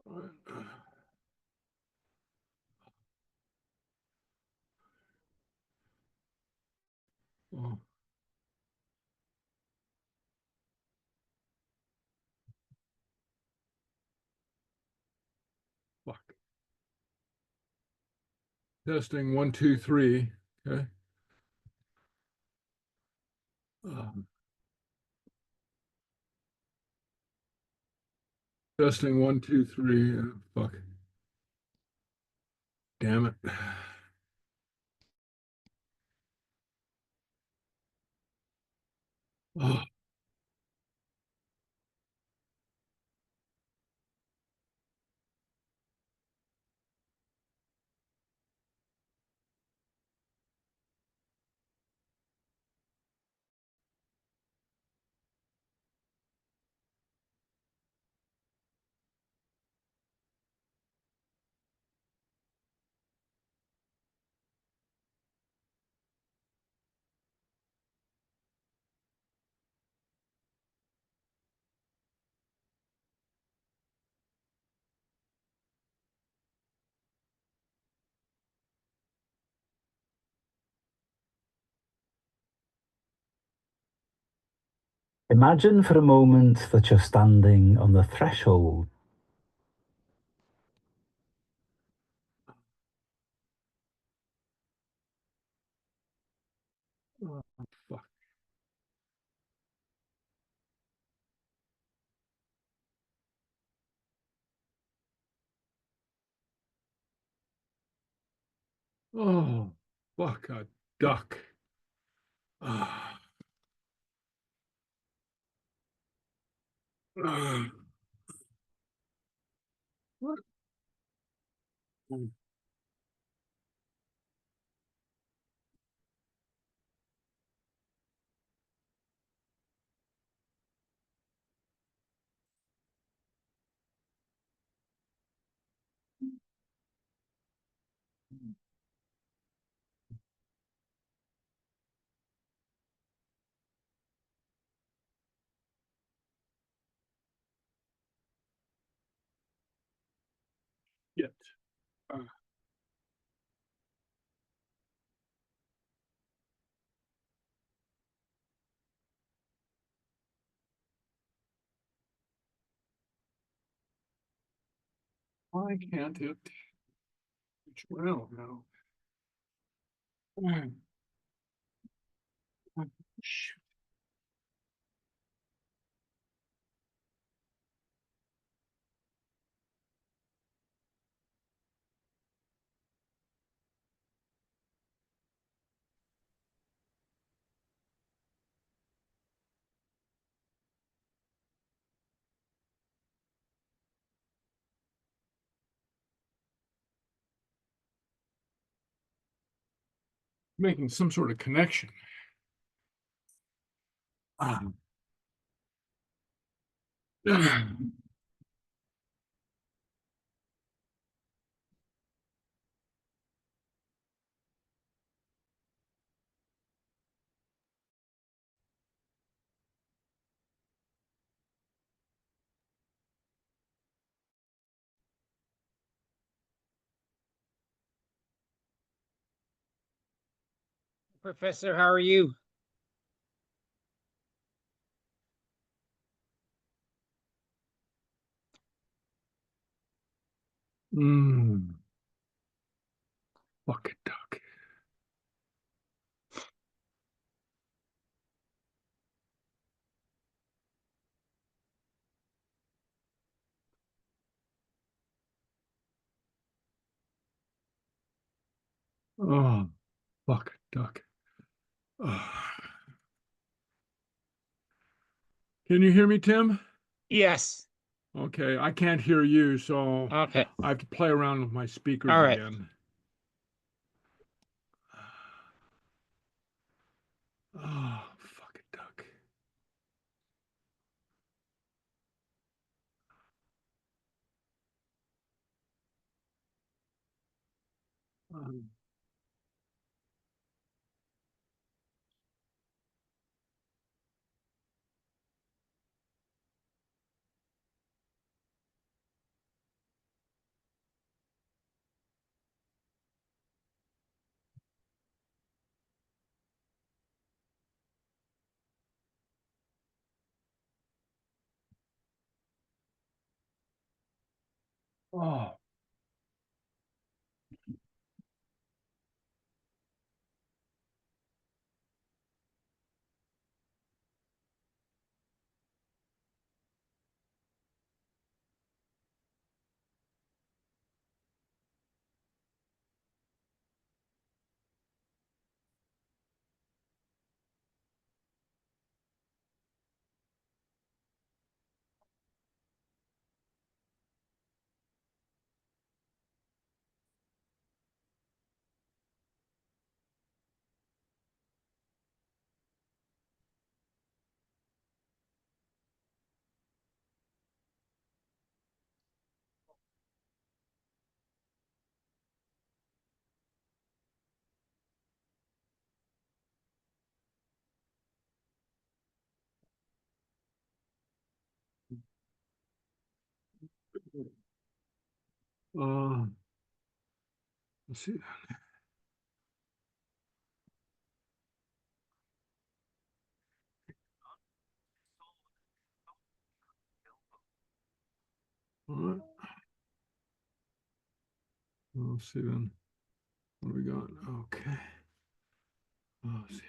Oh, fuck. Testing 1, 2, 3. Okay. Um, Testing 1, 2, 3. Fuck. Damn it. Oh, Imagine for a moment that you're standing on the threshold. oh, fuck. Oh, fuck, a duck. Ah. Ah. What? Shit. Ah. Why can't it? Well, now. Shit. Making some sort of connection. Ah. Professor, how are you? Mm. Fuck a duck. Oh, fuck a duck. Ah. Can you hear me, Tim? Yes. Okay, I can't hear you, so Okay. I have to play around with my speakers All right. again. Oh, fuck a duck. Um, Oh. Let's see. All right. Let's see then. What do we got? Okay. Let's see.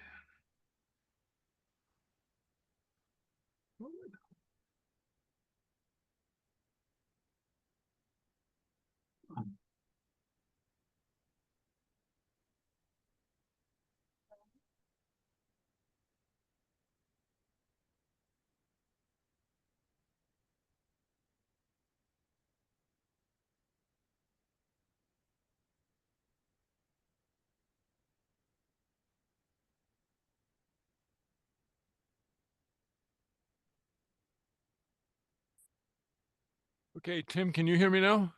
Okay, Tim, can you hear me now?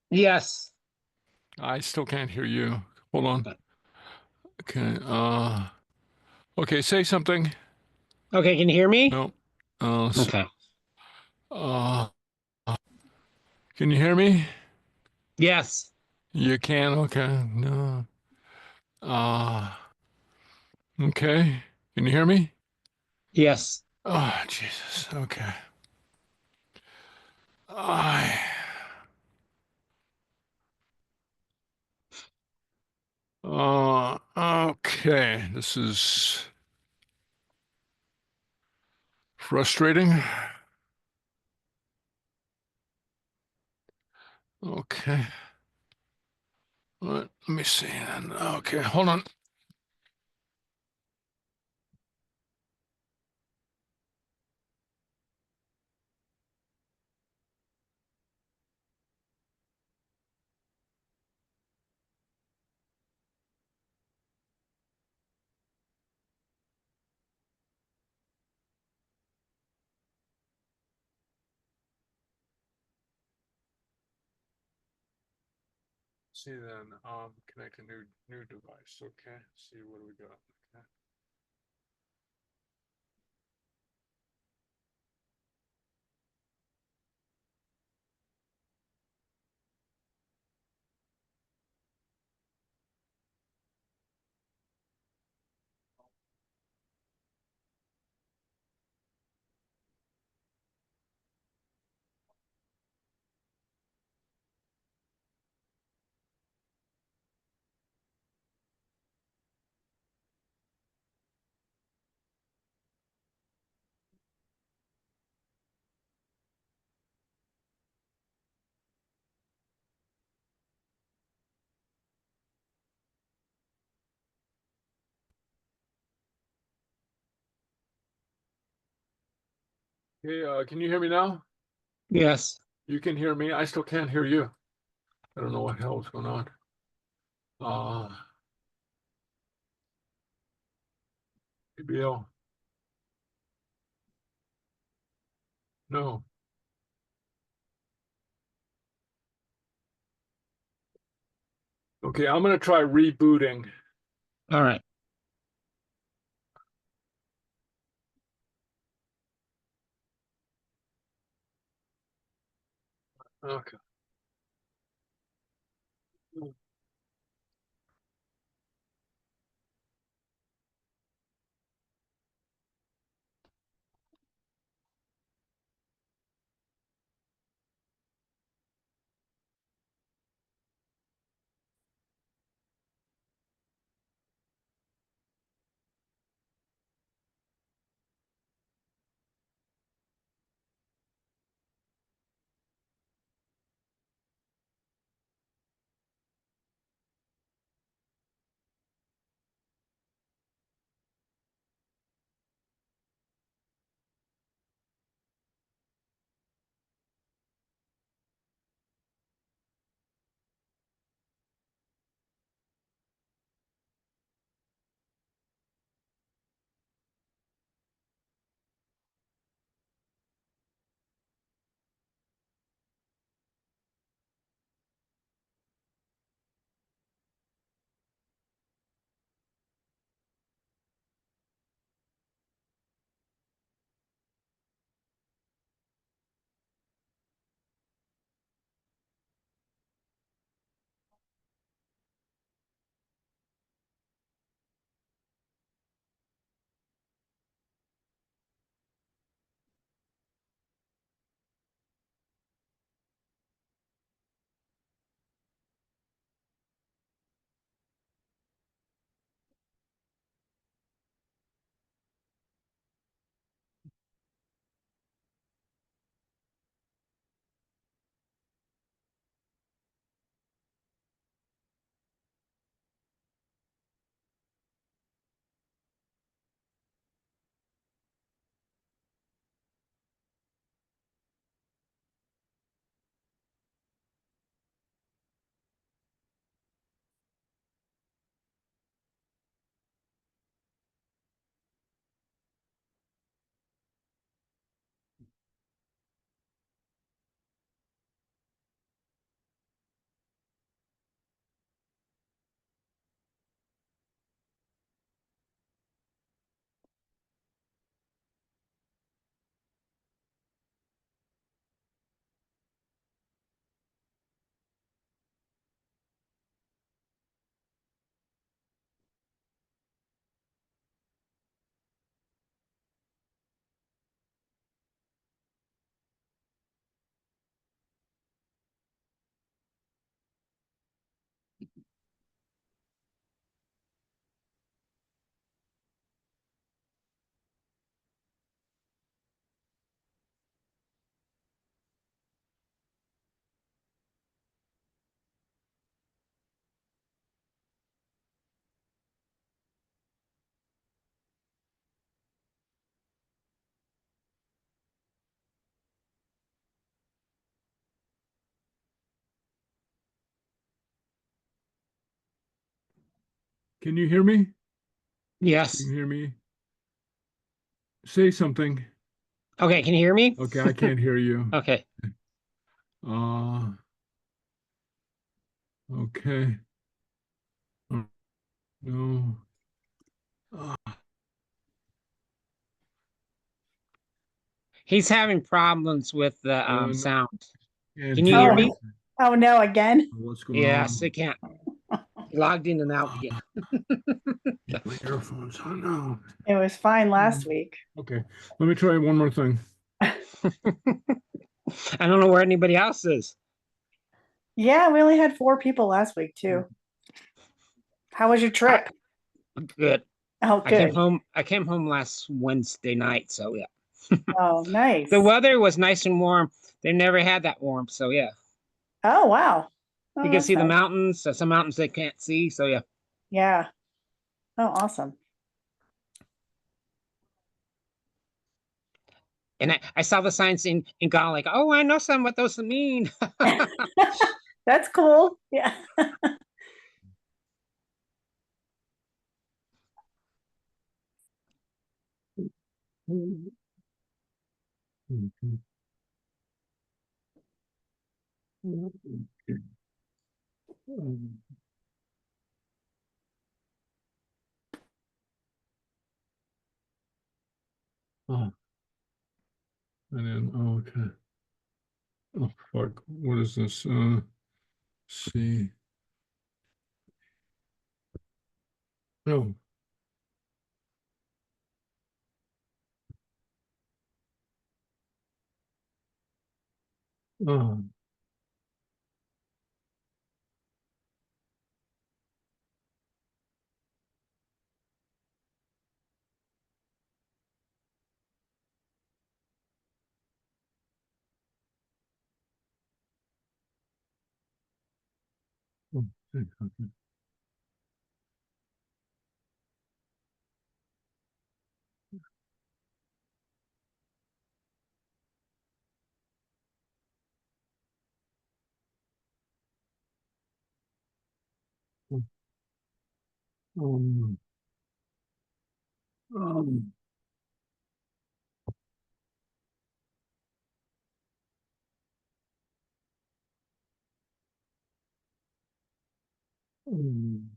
Yes. I still can't hear you. Hold on. Okay. Okay, say something. Okay, can you hear me? No. Okay. Uh, can you hear me? Yes. You can. Okay. No. Okay. Can you hear me? Yes. Oh, Jesus. Okay. I. Okay. This is frustrating. Okay. All right, let me see. Okay, hold on. See then, connect a new device. Okay, see what do we got. Okay. Okay, can you hear me now? Yes. You can hear me. I still can't hear you. I don't know what the hell is going on. BBL. No. Okay, I'm gonna try rebooting. All right. Okay. Can you hear me? Yes. Can you hear me? Say something. Okay, can you hear me? Okay, I can't hear you. Okay. Uh, okay. No. Uh, He's having problems with the no, sound. can't Can you do hear it. me? Oh no, again? What's going Yes, on? it can't. He logged in and out again. Get my earphones on now. It was fine last week. Okay, let me try one more thing. I don't know where anybody else is. Yeah, we only had 4 people last week too. How was your trip? Good. Oh, I came good. home. I came home last Wednesday night, so yeah. Oh, nice. The weather was nice and warm. They never had that warm, so yeah. Oh, wow. Oh, You can that's see the nice. mountains. Some mountains they can't see, so yeah. Yeah. Oh, awesome. And I saw the signs in Gaelic. Oh, I know some what those mean. That's cool. Yeah. Oh, and then, oh, okay. Oh, fuck. What is this? See. No. Oh. Okay. Okay. Um, um, um,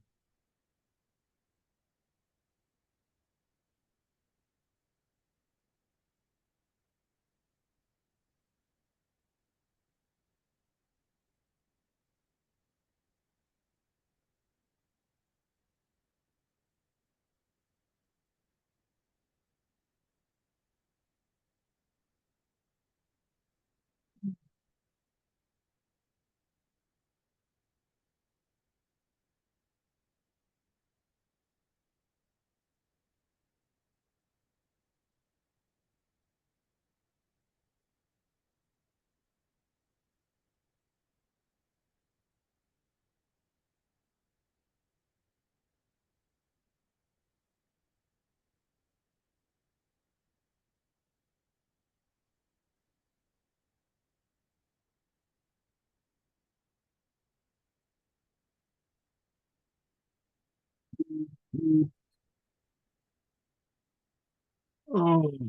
oh,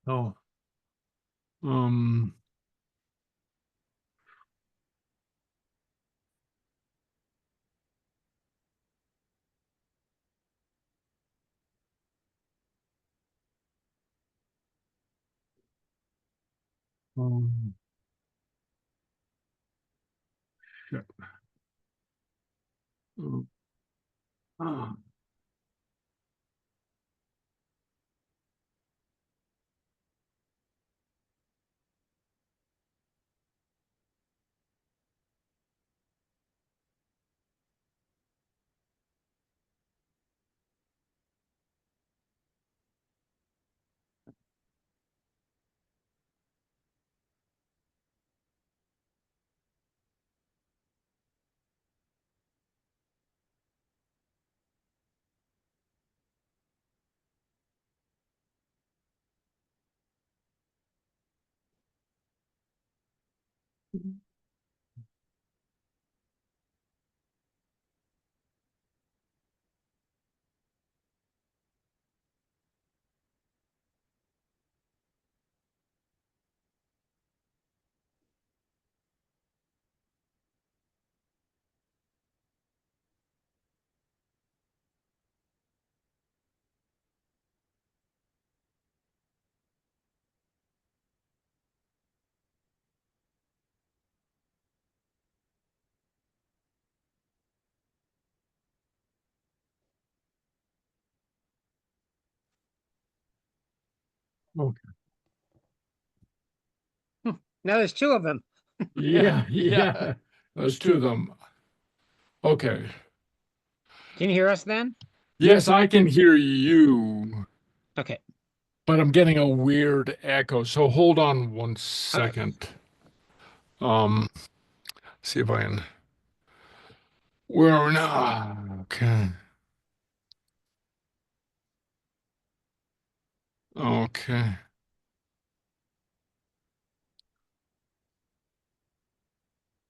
oh, um, um, shit. Um, ah, Okay. Now there's two of them. Yeah. There's two of them. Okay. Can you hear us then? Yes, I can hear you, Okay. but I'm getting a weird echo. So hold on one second. See if I can. Where are we now? Okay. Okay.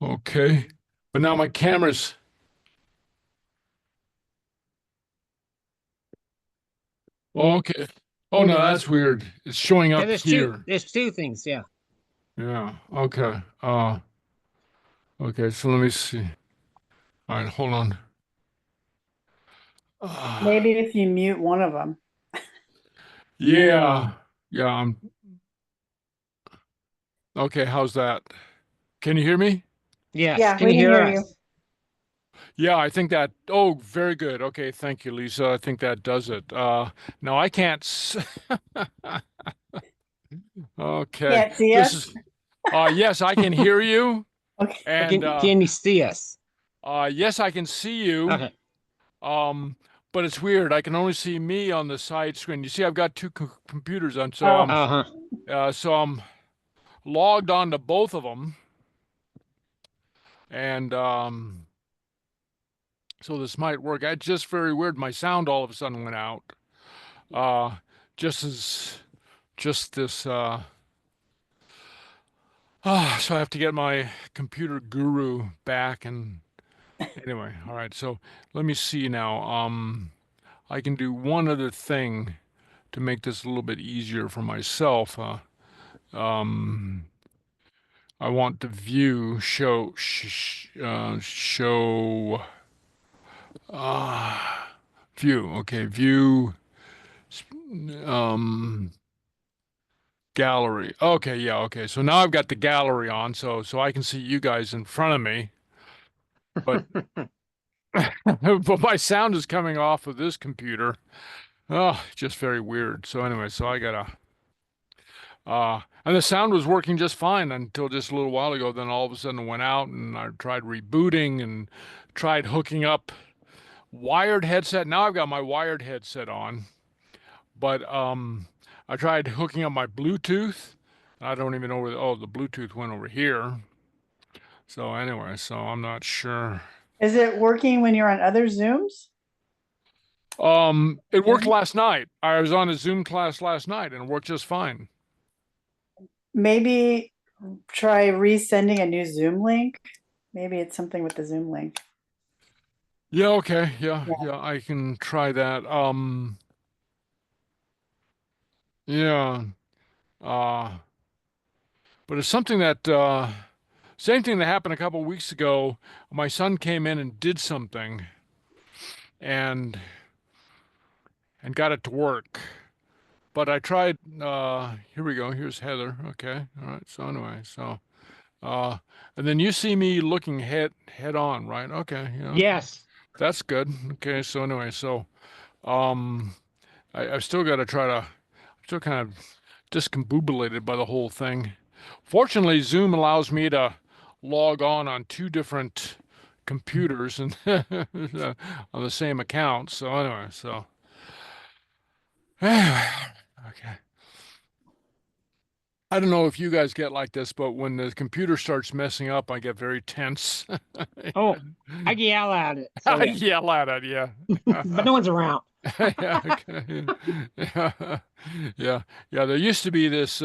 Okay. But now my camera's. Okay. Oh no, that's weird. It's showing Yeah, up here. There's two things. Yeah. Yeah. Okay. Okay. So let me see. All right. Hold on. Maybe if you mute one of them. Yeah. Yeah. Okay. How's that? Can you hear me? Yes. Yeah, Can we you can hear hear us? you. Yeah, I think that. Oh, very good. Okay. Thank you, Lisa. I think that does it. No, I can't. Okay. Can't see This us? is. Yes, I can hear you. Okay. And Can you see us? yes, I can see you. Okay. But it's weird. I can only see me on the side screen. You see, I've got two computers on, so Oh. I'm logged on to both of them, and so this might work. It's just very weird. My sound all of a sudden went out. Just this. So I have to get my computer guru back and. Anyway, all right. So let me see now. I can do one other thing to make this a little bit easier for myself. I want to view show view. Okay, view gallery. Okay, yeah. Okay, so now I've got the gallery on, so I can see you guys in front of me, but. But my sound is coming off of this computer. Oh, just very weird. So anyway, so I gotta, and the sound was working just fine until just a little while ago. Then all of a sudden it went out, and I tried rebooting and tried hooking up wired headset. Now I've got my wired headset on, but I tried hooking up my Bluetooth. I don't even know where. The Bluetooth went over here. So anyway, so I'm not sure. Is it working when you're on other Zooms? It worked last night. I was on a Zoom class last night, and it worked just fine. Maybe try resending a new Zoom link. Maybe it's something with the Zoom link. Yeah, okay. Yeah, I can try that. Yeah. But it's something that same thing that happened a couple weeks ago. My son came in and did something and got it to work. But I tried here we go. Here's Heather. Okay. All right. So anyway, so and then you see me looking head on, right? Okay, Yes. that's good. Okay, so anyway, so I've still got to try to, I'm still kind of discombobulated by the whole thing. Fortunately, Zoom allows me to log on two different computers and on the same account. So anyway, so okay. I don't know if you guys get like this, but when the computer starts messing up, I get very tense. Oh, I yell at it. I yell at it, yeah. But no one's around. Yeah, okay. Yeah. There used to be this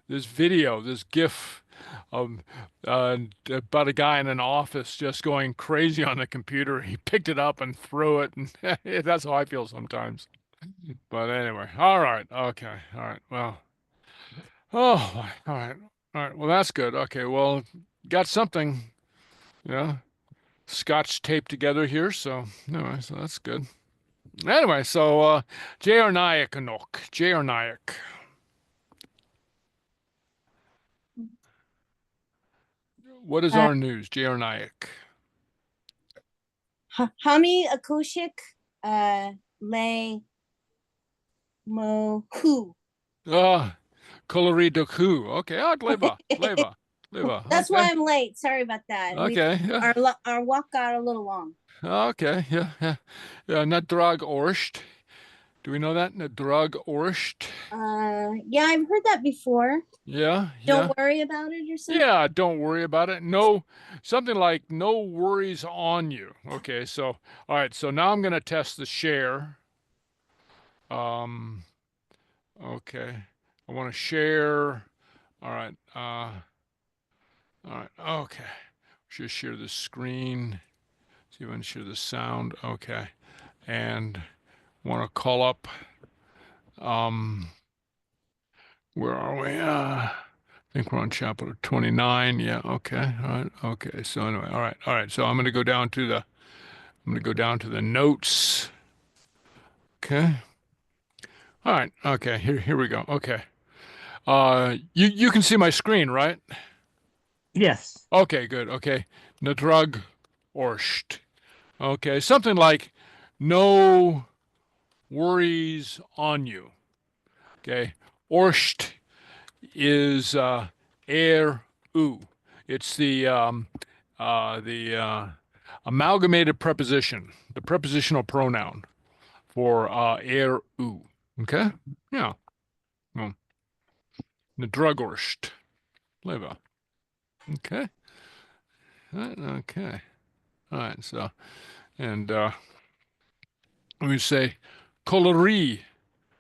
video, this GIF of about a guy in an office just going crazy on the computer. He picked it up and threw it, and that's how I feel sometimes. But anyway, all right, okay, all right, well. Oh, all right. All right. Well, that's good. Okay. Well, got something, scotch taped together here. So, anyway, so that's good. Anyway, so, dh'ionnsaich anok, dh'ionnsaich. What is our news, dh'ionnsaich? Honey akushik lay mo hu Colorí do Cu. Okay. Dleba. That's Okay. why I'm late. Sorry about that. Okay. Yeah. Our walk got a little long. Okay. Yeah. Na drug orscht. Do we know that? Na drug orscht. Yeah, I've heard that before. Yeah. Don't worry about it or something. Yeah, don't worry about it. No, something like no worries on you. Okay, so all right, so now I'm gonna test the share. Okay. I want to share. All right. Okay. Just share the screen. See if I can share the sound. Okay. And want to call up. Where are we? I think we're on chapter 29. Yeah. Okay. All right. Okay. So anyway, all right. So I'm going to go down to the notes. Okay. All right. Okay. Here we go. Okay. You can see my screen, right? Yes. Okay, good. Okay. Na drug orscht. Okay. Something like no worries on you. Okay. Orscht is u. It's the amalgamated preposition, the prepositional pronoun for u. Okay? Yeah. Na drug orscht. Leva. Okay. Okay. All right. So, and we say colorí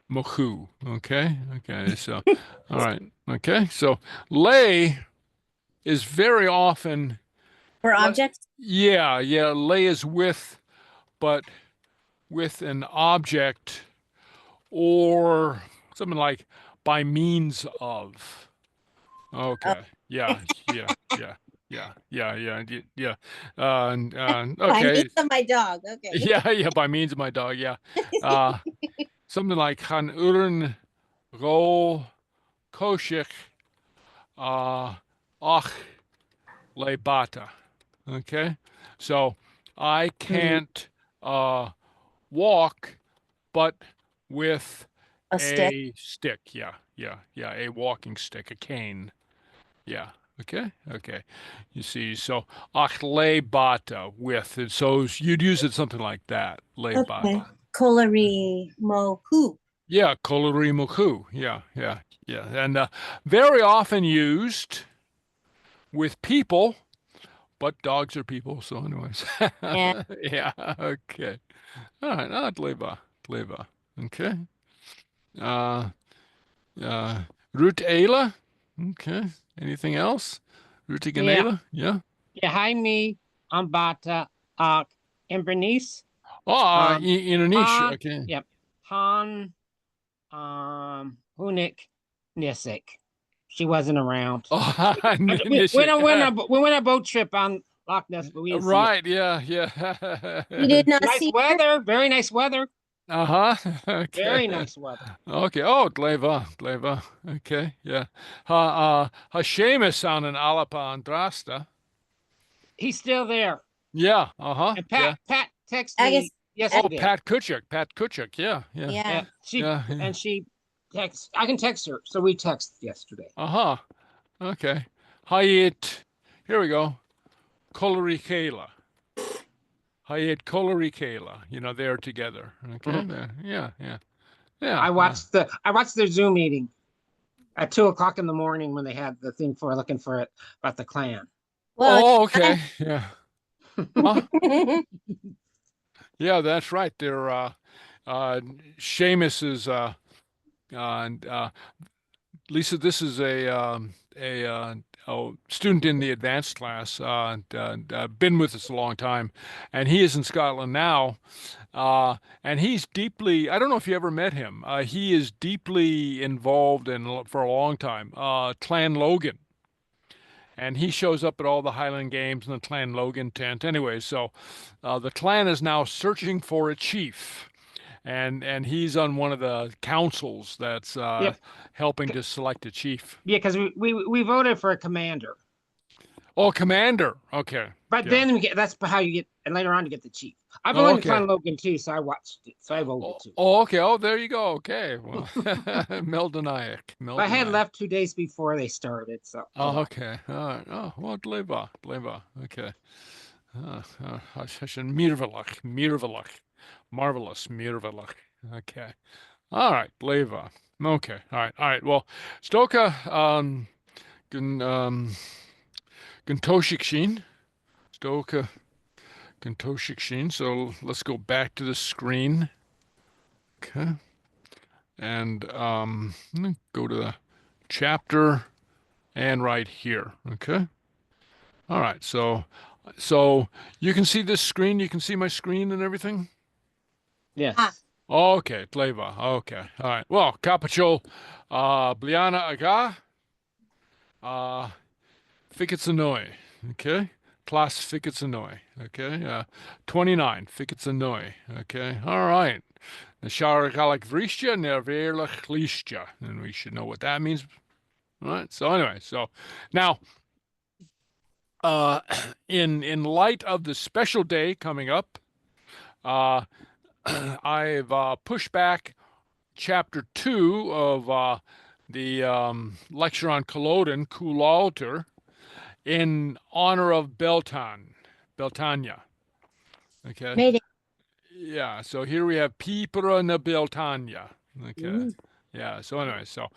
mochu. Okay. Okay. So, all right. Okay. So, lay is very often. For objects? Yeah. Lay is with, but with an object or something like by means of. Okay. Yeah. By Okay. means of my dog. Okay. Yeah, by means of my dog. Yeah. Something like Han Uren Ro Koshik Och Le Bata. Okay. So I can't walk but with A stick. stick. Yeah. A walking stick, a cane. Yeah. Okay. You see, so ach le bata with it. So you'd use it something like that. Le Okay. bata. Colorí mohu. Yeah, colorí mochu. Yeah. And very often used with people, but dogs are people. So anyways. Yeah. Yeah. Okay. All right. Dleba. Okay. Root Ayla. Okay. Anything else? Rutiganela? Yeah. Yeah, hi me, I'm Bata, Inverness. Indonesia. Okay. Yep. Han, Hunik, Nisik. She wasn't around. Oh, we went on a boat trip on Loch Ness, but we didn't see right. Yeah. You did not nice see weather. Very nice weather. Okay. Very nice weather. Okay. Oh, Dleva. Okay. Yeah. Seamus on an Alapa Andrasta. He's still there. Yeah. And Pat texted I me guess- yesterday. Pat Kuchuk. Yeah. Yeah. And she texts. I can text her. So we texted yesterday. Okay. Hayat. Here we go. Coloricala. Hayat Coloricala. They're together. Okay. Mm-hmm. Yeah. I watched their Zoom meeting at 2:00 in the morning when they had the thing for looking for it about the clan. Well, okay. Yeah. Yeah, that's right. They're Seamus is Lisa. This is a student in the advanced class. Been with us a long time, and he is in Scotland now. And he's deeply. I don't know if you ever met him. He is deeply involved for a long time. Clan Logan. And he shows up at all the Highland Games in the Clan Logan tent. Anyway, so the clan is now searching for a chief, and he's on one of the councils that's helping to select a chief. Yeah, because we voted for a commander. Oh, commander. Okay. But Yeah. then that's how you get, and later on you get the chief. I've only okay. found Logan too, so I watched it. So I voted too. Okay. Oh, there you go. Okay. Well, dh'ionnsaich. But I had left 2 days before they started, so. Oh, okay. All right. Oh, well, Gleba. Okay. Mirvalach. Marvelous. Mirvalach. Okay. All right. Gleba. Okay. All right. Well, Stoka, gun Toshik Stoka, gun Toshik. So let's go back to the screen. Okay. And go to the chapter and right here. Okay. All right. So you can see this screen. You can see my screen and everything. Yes. Okay, Gleba. Okay. All right. Well, Capital, Bliana Aga, Ficketsanoi. Okay. Class Ficketsanoi. Okay. 29, Ficketsanoi. Okay. All right. The Seachdaine Vristja, Nerveerlich Liestja. And we should know what that means. All right. So anyway, so now, in light of the special day coming up, I've pushed back chapter 2 of the lecture on Culloden, Cleachdadh, in honor of Bealltainn. Okay. Made it. Yeah. So here we have Pipera na Bealltainn. Okay. Mm. Yeah. So anyway, so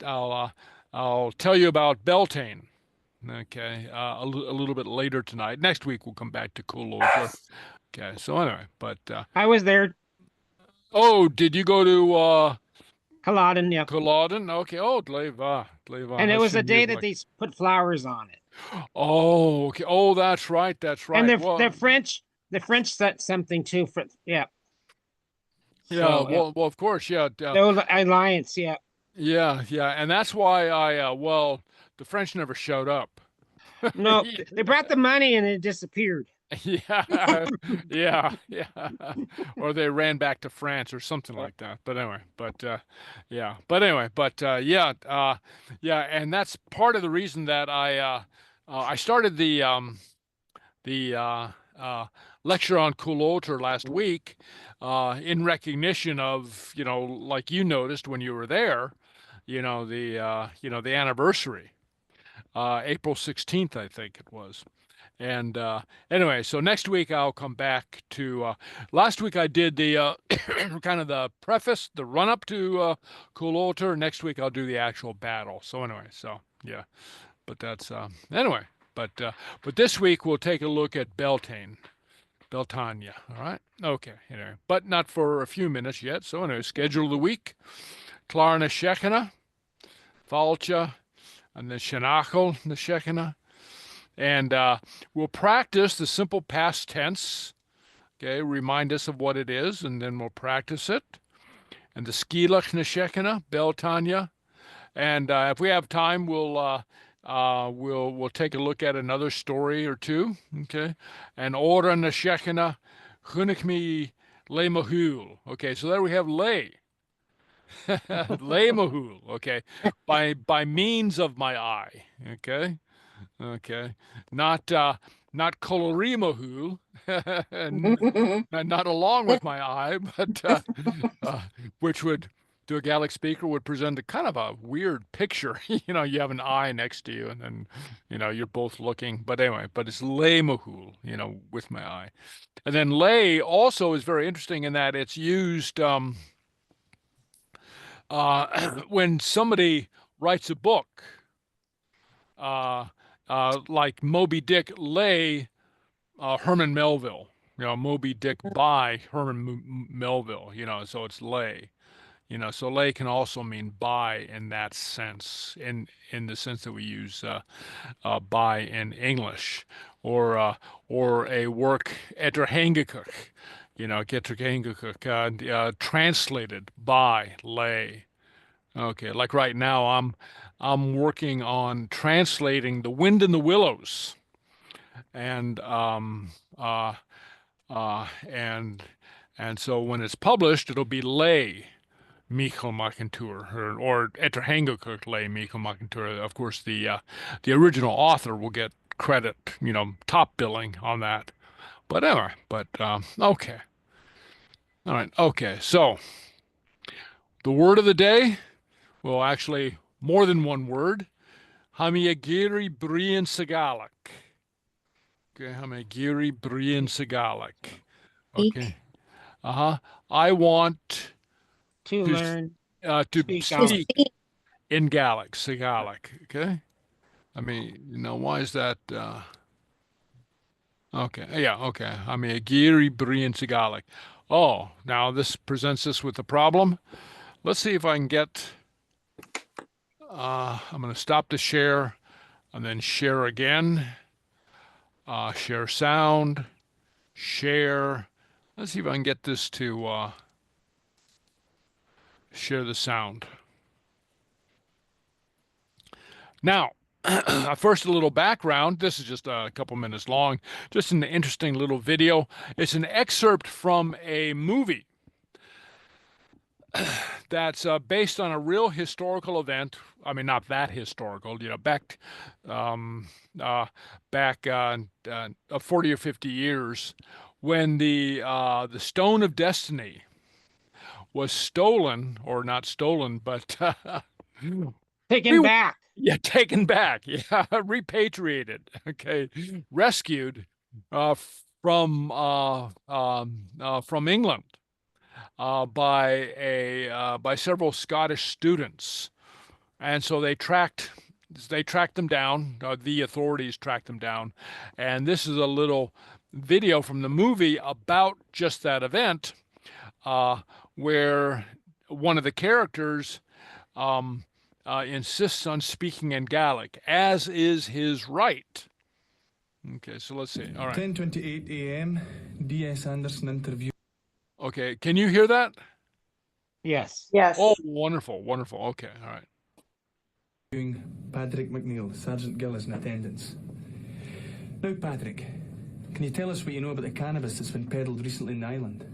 I'll tell you about Bealltainn. Okay. A little bit later tonight. Next week we'll come back to Cleachdadh. Okay. So anyway, but I was there. oh, did you go to Culloden, yeah. Culloden? Okay. Oh, Gleva. And it was the day that they put flowers on it. Oh, okay. Oh, that's right. And Well, the French said something too. For yeah. yeah. So, Well, of course. Yeah. the old alliance, yeah. Yeah. And that's why well, the French never showed up. No, they brought the money and it disappeared. Yeah. Or they ran back to France or something like that. But anyway, yeah. And that's part of the reason that I started the lecture on Cleachdadh last week, in recognition of, like you noticed when you were there, the anniversary, April 16th, I think it was. And anyway, so next week I'll come back to. Last week I did the kind of the preface, the run up to Cleachdadh. Next week I'll do the actual battle. So anyway, so yeah, but that's anyway. But this week we'll take a look at Bealltainn. All right, okay. Anyway, but not for a few minutes yet. So anyway, schedule of the week: Clara na Shechina, Fàilte, and then Seanfhacal na Shechina. And we'll practice the simple past tense. Okay, remind us of what it is, and then we'll practice it. And the Sgeulachd na Shechina, Bealltainn. And if we have time, we'll take a look at another story or two. Okay, and Òran na Shechina, Chunnaic le shùil. Okay, so there we have le. Le mahul. Okay, by means of my eye. Okay, not Colorimahul, not along with my eye, but which would, to a Gaelic speaker, would present a kind of a weird picture. You have an eye next to you, and then you're both looking. But anyway, but it's le mahul, with my eye. And then le also is very interesting in that it's used when somebody writes a book. Like Moby Dick lay Herman Melville, Moby Dick by Herman Melville, so it's lay, so lay can also mean by in that sense, in the sense that we use by in English, or a work etterhangakuk, translated by lay. Okay, like right now I'm working on translating The Wind in the Willows, and so when it's published, it'll be lay Michael Macintour, or etterhangakuk lay Michael Macintour. Of course, the original author will get credit, top billing on that. But anyway, okay. All right, okay. So the word of the day, well, actually more than one word. Hamigiri Brian Sgeulachd. Okay, Hamigiri Brian Sgeulachd. Okay. I want To learn. to Speak To Gaelic. speak. in Gaelic, Sgeulachd. Okay. I mean, why is that? Okay. Yeah. Okay. Hamigiri Brian Sgeulachd. Oh, now this presents us with a problem. Let's see if I can get. I'm going to stop the share and then share again. Share sound. Share. Let's see if I can get this to share the sound. Now, first a little background. This is just a couple minutes long. Just an interesting little video. It's an excerpt from a movie that's based on a real historical event. I mean, not that historical, back 40 or 50 years when the Stone of Destiny was stolen, or not stolen, but Taken back. yeah, taken back. Yeah, repatriated. Okay, rescued from England by several Scottish students, and so they tracked them down. The authorities tracked them down, and this is a little video from the movie about just that event, where one of the characters insists on speaking in Gaelic, as is his right. Okay, so let's see. All right. 10:28 a.m. D.S. Anderson interview. Okay, can you hear that? Yes. Yes. Oh, wonderful, wonderful. Okay, all right. Patrick McNeil, Sergeant Gill is in attendance. Now, Patrick, can you tell us what you know about the cannabis that's been peddled recently in the island?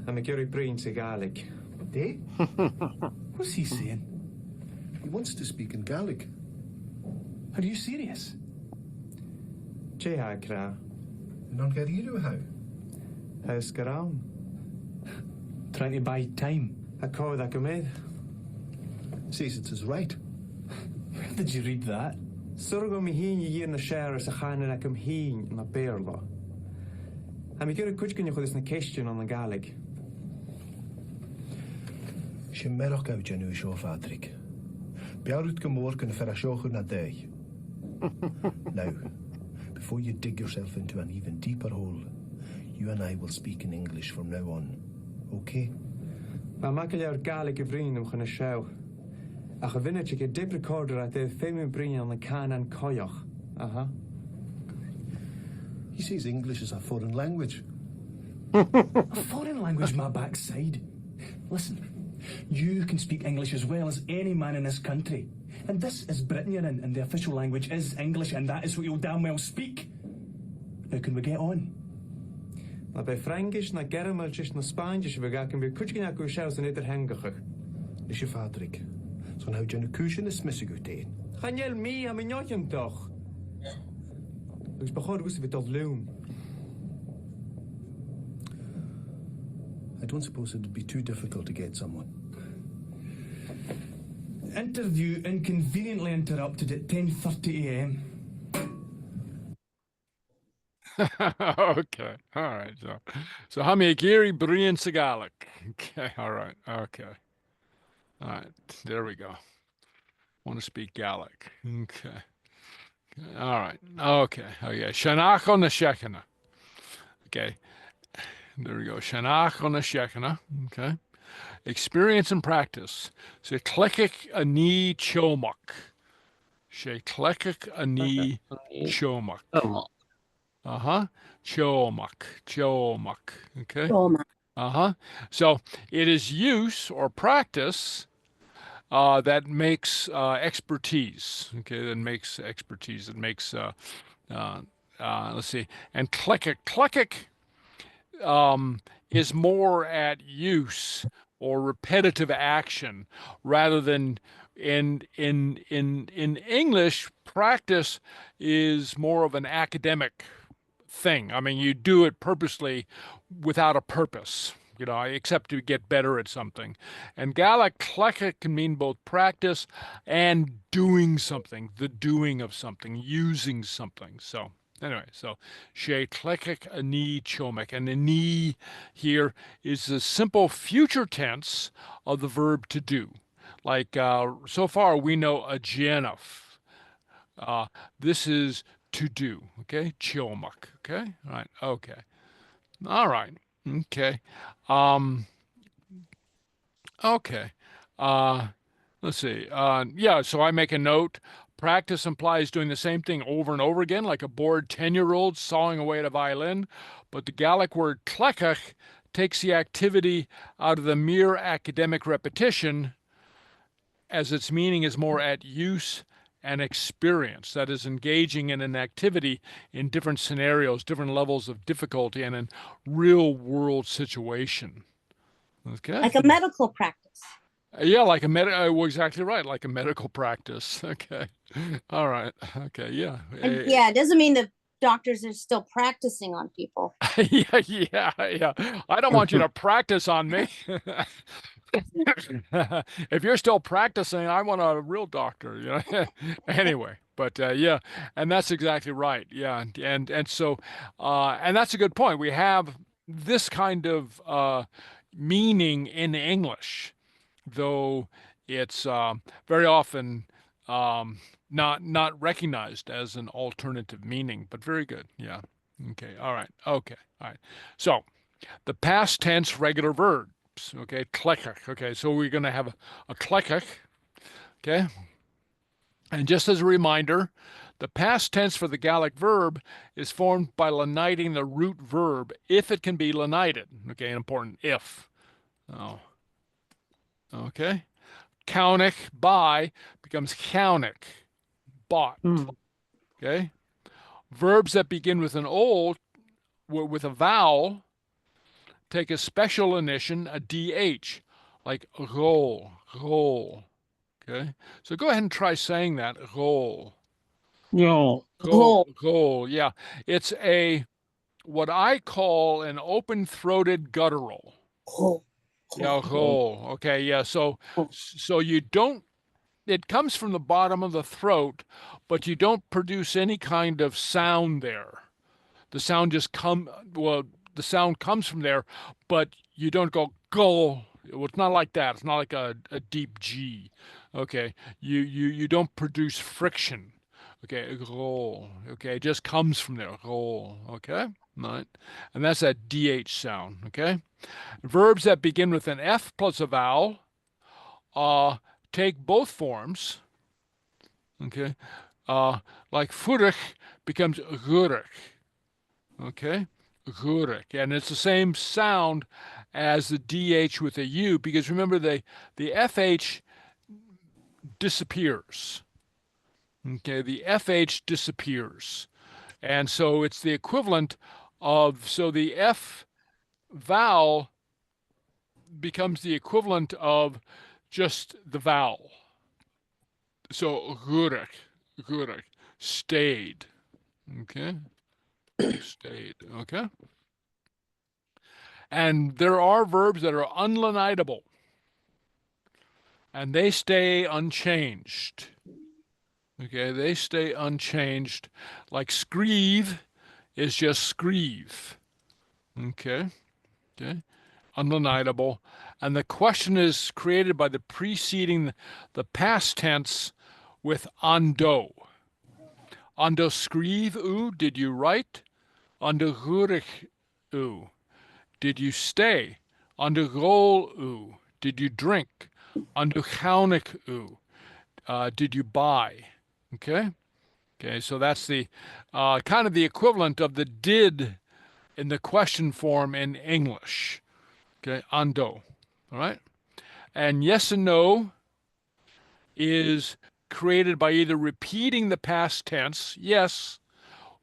I'm a Gary Breen Gaelic. Eh? What's he saying? He wants to speak in Gaelic. Are you serious? Jehagra. Non get you how? How's Garam? Trying to buy time. I call that Gomid. Says it's his right. Where did you read that? Sorgo mi hin ye na share as a khan na kum hin na bearla. I'm a Gary Kuchkin for this na question on the Gaelic. She merach out Janu show Patrick. Bealltainn gemor can fer a shocher na day. Now, before you dig yourself into an even deeper hole, you and I will speak in English from now on. Okay? Ma makel Gaelic vriend om gaan show. A gewinnetje ke dip recorder at the fame bring on the can and koyach. He says English is a foreign language. A foreign language, my backside. Listen, you can speak English as well as any man in this country. And this is Britain you're in, and the official language is English, and that is what you'll damn well speak. Now can we get on? Na by Frankish na Germansch na Spanish we gaan we Kuchkin na kushaus in ieder hengig. Is je Patrick? Zo'n houd je een kusje is missig uiteen. Gaan jij mee aan mijn jotje toch? Dus begon wist we tot loon. I don't suppose it'd be too difficult to get someone. Interview inconveniently interrupted at 10:30 a.m. Okay, all right. So Hamigiri Brian Sgeulachd. Okay, all right. Okay, all right. There we go. Want to speak Gaelic? Okay. All right. Okay. Oh yeah. Shanach on the Shekhinah. Okay. There we go. Shanach on the Shekhinah. Okay. Experience and practice. So Cleachdadh ani chomach. She Cleachdadh ani chomach. Chomach. Okay. So it is use or practice that makes expertise. Okay, that makes expertise. That makes let's see. And Cleachdadh is more at use or repetitive action, rather than in English, practice is more of an academic thing. I mean, you do it purposely without a purpose, except to get better at something. And Gaelic cleachdadh can mean both practice and doing something, the doing of something, using something. So anyway, so sé cleachdadh a ní teomach, and the ní here is the simple future tense of the verb to do. Like so far we know a dhéanamh. This is to do, okay? Teomach, okay? All right, okay. All right, okay. Okay. Let's see. Yeah, so I make a note. Practice implies doing the same thing over and over again, like a bored 10-year-old sawing away at a violin. But the Gaelic word cleachdadh takes the activity out of the mere academic repetition, as its meaning is more at use and experience. That is, engaging in an activity in different scenarios, different levels of difficulty, and in real-world situation. Okay. Like a medical practice. Yeah, like a well, exactly right, like a medical practice. Okay. All right. Okay. Yeah. And yeah, it doesn't mean that doctors are still practicing on people. Yeah. I don't want you to practice on me. If you're still practicing, I want a real doctor. Anyway, but yeah, and that's exactly right. Yeah, and so and that's a good point. We have this kind of meaning in English, though it's very often not recognized as an alternative meaning, but very good. Yeah. Okay. All right. Okay. All right. So the past tense regular verbs. Okay. Cleachdadh. Okay. So we're going to have a cleachdadh. Okay. And just as a reminder, the past tense for the Gaelic verb is formed by leniting the root verb if it can be lenited. Okay, an important if. Oh. Okay. Counnic, buy, becomes counnic, bought. Okay. Verbs that begin with an O, with a vowel, take a special initial, a DH, like roll. Okay. So go ahead and try saying that, roll. Roll. Yeah. It's what I call an open-throated guttural. Yeah, roll. Okay, yeah. So you don't, it comes from the bottom of the throat, but you don't produce any kind of sound there. The sound just the sound comes from there, but you don't go. Well, it's not like that. It's not like a deep G. Okay. You don't produce friction. Okay, roll. Okay, it just comes from there. Roll. Okay, right. And that's that DH sound. Okay. Verbs that begin with an F plus a vowel take both forms. Okay. Like furich becomes gurich. Okay. Gurich. And it's the same sound as the DH with a U, because remember the FH disappears. Okay, the FH disappears. And so it's the equivalent of, so the F vowel becomes the equivalent of just the vowel. So gurich, stayed. Okay, stayed. Okay. And there are verbs that are unlenitable, and they stay unchanged. Okay, they stay unchanged. Like screeve is just screeve. Okay, unlenitable. And the question is created by the preceding the past tense with ando. Ando screeve u, did you write? Ando gurich u, did you stay? Ando rol u, did you drink? Ando chaunik u, did you buy? Okay, so that's the kind of the equivalent of the did in the question form in English. Okay, ando. All right, and yes and no is created by either repeating the past tense, yes,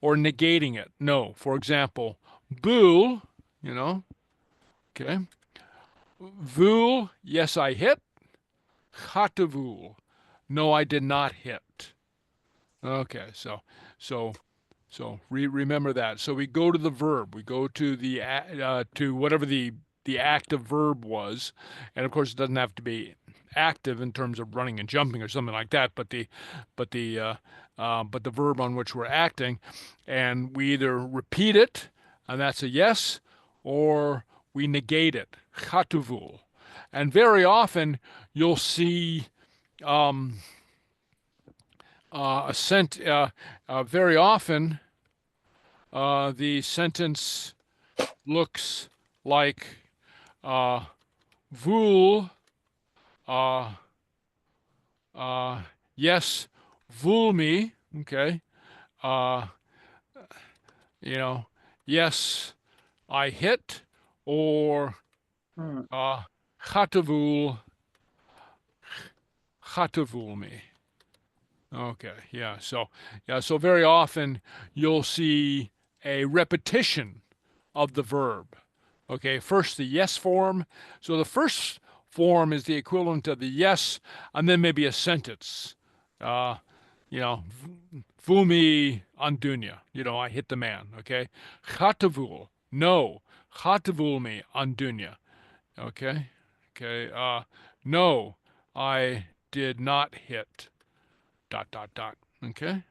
or negating it, no. For example, bull, okay, Vul, yes, I hit. Chatavul, no, I did not hit. Okay, so remember that. So we go to the verb. We go to the to whatever the active verb was, and of course it doesn't have to be active in terms of running and jumping or something like that, but the verb on which we're acting, and we either repeat it, and that's a yes, or we negate it. Chatuvul, and very often you'll see very often the sentence looks like vul, yes, vul me, okay, yes, I hit, or chatavul me. Okay, yeah. So very often you'll see a repetition of the verb. Okay, first the yes form. So the first form is the equivalent of the yes, and then maybe a sentence. Vumi andunya. I hit the man. Okay, chatavul. No, chatavul me andunya. Okay, no, I did not hit. ... Okay.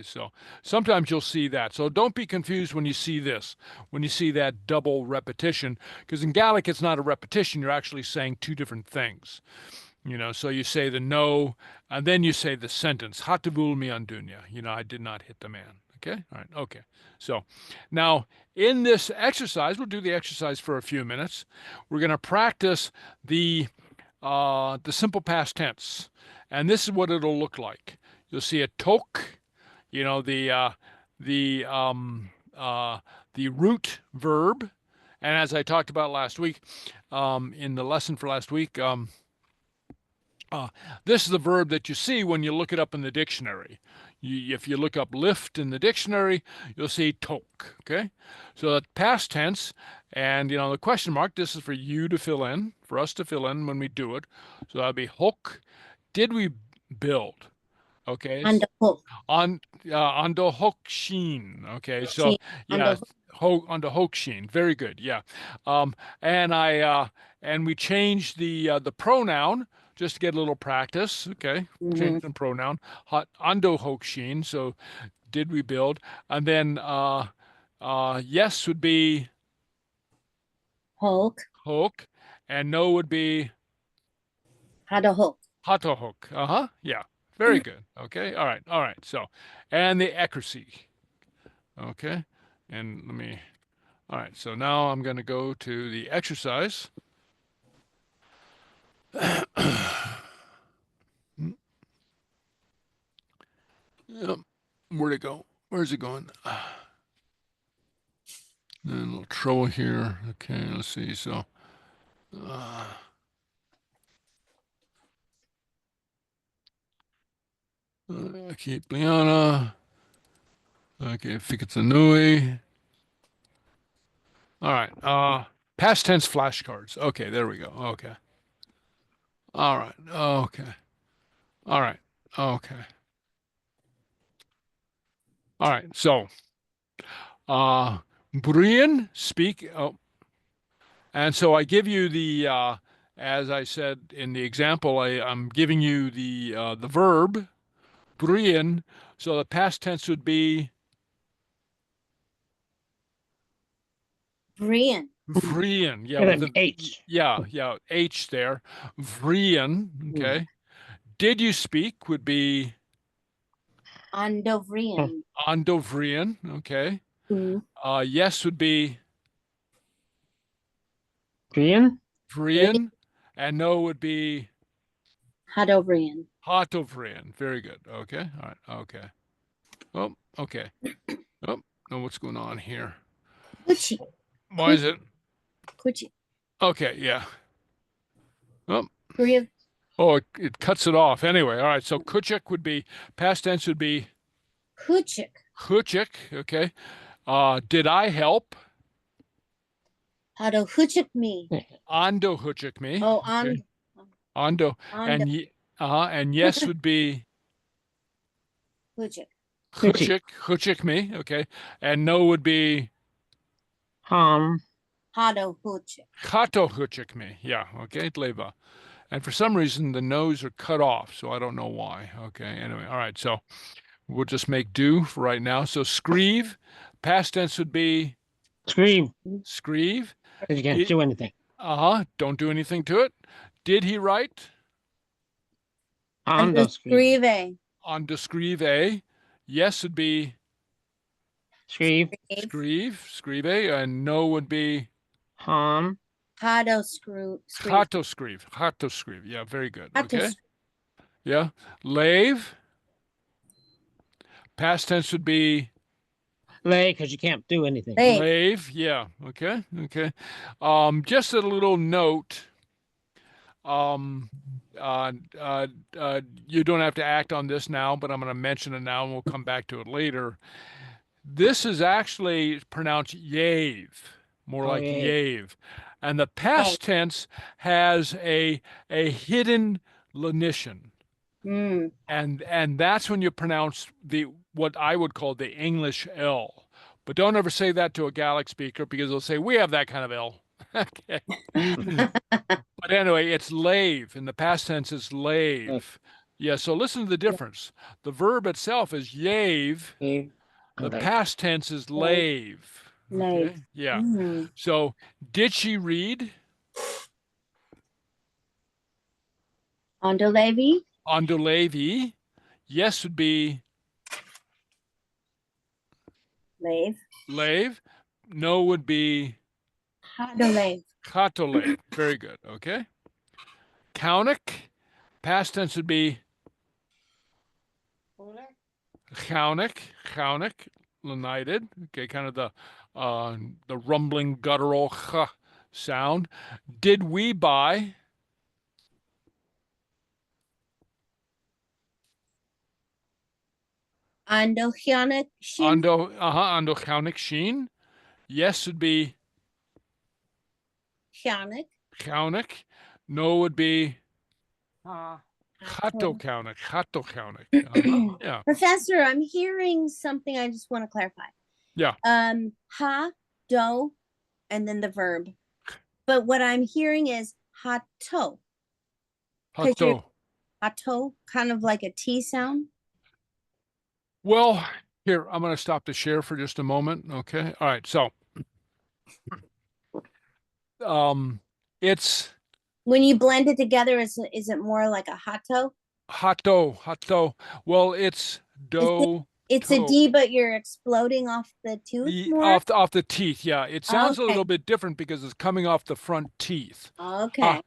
So sometimes you'll see that. So don't be confused when you see this, when you see that double repetition, because in Gaelic it's not a repetition. You're actually saying two different things. So you say the no, and then you say the sentence. Hatavul mi andunya. I did not hit the man. Okay. All right. Okay. So now in this exercise, we'll do the exercise for a few minutes. We're going to practice the simple past tense, and this is what it'll look like. You'll see a tok, the root verb, and as I talked about last week, in the lesson for last week, this is the verb that you see when you look it up in the dictionary. If you look up lift in the dictionary, you'll see tok. Okay, so the past tense, and the question mark. This is for you to fill in, for us to fill in when we do it. So that'll be hok. Did we build? Okay. And the hook. On the hook sheen. Okay. So yeah, on the hook sheen. Very good. Yeah. And we changed the pronoun just to get a little practice. Okay. Change the pronoun. Ando hook sheen. So did we build? And then yes would be Hook. hook, and no would be Had a hook. hata hook. Yeah. Very good. Okay. All right. So, and the accuracy. Okay. And all right. So now I'm going to go to the exercise. Yep. Where'd it go? Where's it going? A little trouble here. Okay. Let's see. So, keep Liana. Okay, Ficatanui. All right. Past tense flashcards. Okay, there we go. Okay. All right. Okay. All right. Okay. All right. So, Brian, speak. Oh, and so I give you the, as I said in the example, I'm giving you the verb, Brian. So the past tense would be Brian. Vrian, yeah, With an H. Yeah, H there. Vrian, okay. Did you speak would be Andovrian. Andovrian, okay. Yes would be Vrian, and no would be Hadovrian. Hatovrian. Very good. Okay. All right. Okay. Oh, okay. Oh, no, what's going on here? Kuchi. Why is it? Kuchi. Okay, yeah. Oh, Korea. it cuts it off. Anyway, all right. So kuchik would be, past tense would be Kuchik. kuchik, okay. Did I help? Hado huchik me. Ondo huchik me. Oh, Okay. Ondo. on And yes would be huchik. huchik me. Okay. And no would be Hado huchik. chato huchik me. Yeah. Okay. Tleva. And for some reason, the no's are cut off, so I don't know why. Okay. Anyway. All right. So we'll just make do for right now. So screeve, past tense would be Scream. screeve. You can't do anything. Don't do anything to it. Did he write? Hondo scream. Scrive. On to screeve. Yes would be Scream. screeve, and no would be Hum. Hado chato screeve. Yeah, very good. Okay. screeve. Yeah. Lave. Past tense would be Lay, because you can't do anything. Lay. lave. Yeah. Okay. Okay. Just a little note. You don't have to act on this now, but I'm going to mention it now and we'll come back to it later. This is actually pronounced yave, more like yave. And the past tense has a hidden lenition. And that's when you pronounce what I would call the English L. But don't ever say that to a Gaelic speaker because they'll say, we have that kind of L. Okay. But anyway, it's lave. In the past tense, it's lave. Yeah, so listen to the difference. The verb itself is yave. The past tense is lave. Okay? Yeah. So did she read? Ondo Levi. Ondo Levi. Yes would be Lave. lave. No would be Hado Lave. chato lave. Very good. Okay. Chunnaic. Past tense would be Chunnaic, lenited. Okay, kind of the rumbling guttural ch sound. Did we buy? Ondo Chionic Shin. Ondo Chunnaic sheen. Yes would be Chionic. No would be chato Chunnaic. Yeah. Professor, I'm hearing something I just want to clarify. Yeah. Ha, do, and then the verb. But what I'm hearing is hato. Hato. Hato, kind of like a T sound. Well, here, I'm going to stop the share for just a moment. Okay. All right. So, it's When you blend it together, is it more like a hato? hato. Well, it's do. It's a D, but you're exploding off the tooth more? Off the teeth. Yeah. It sounds a Okay. little bit different because it's coming off the front teeth. Okay.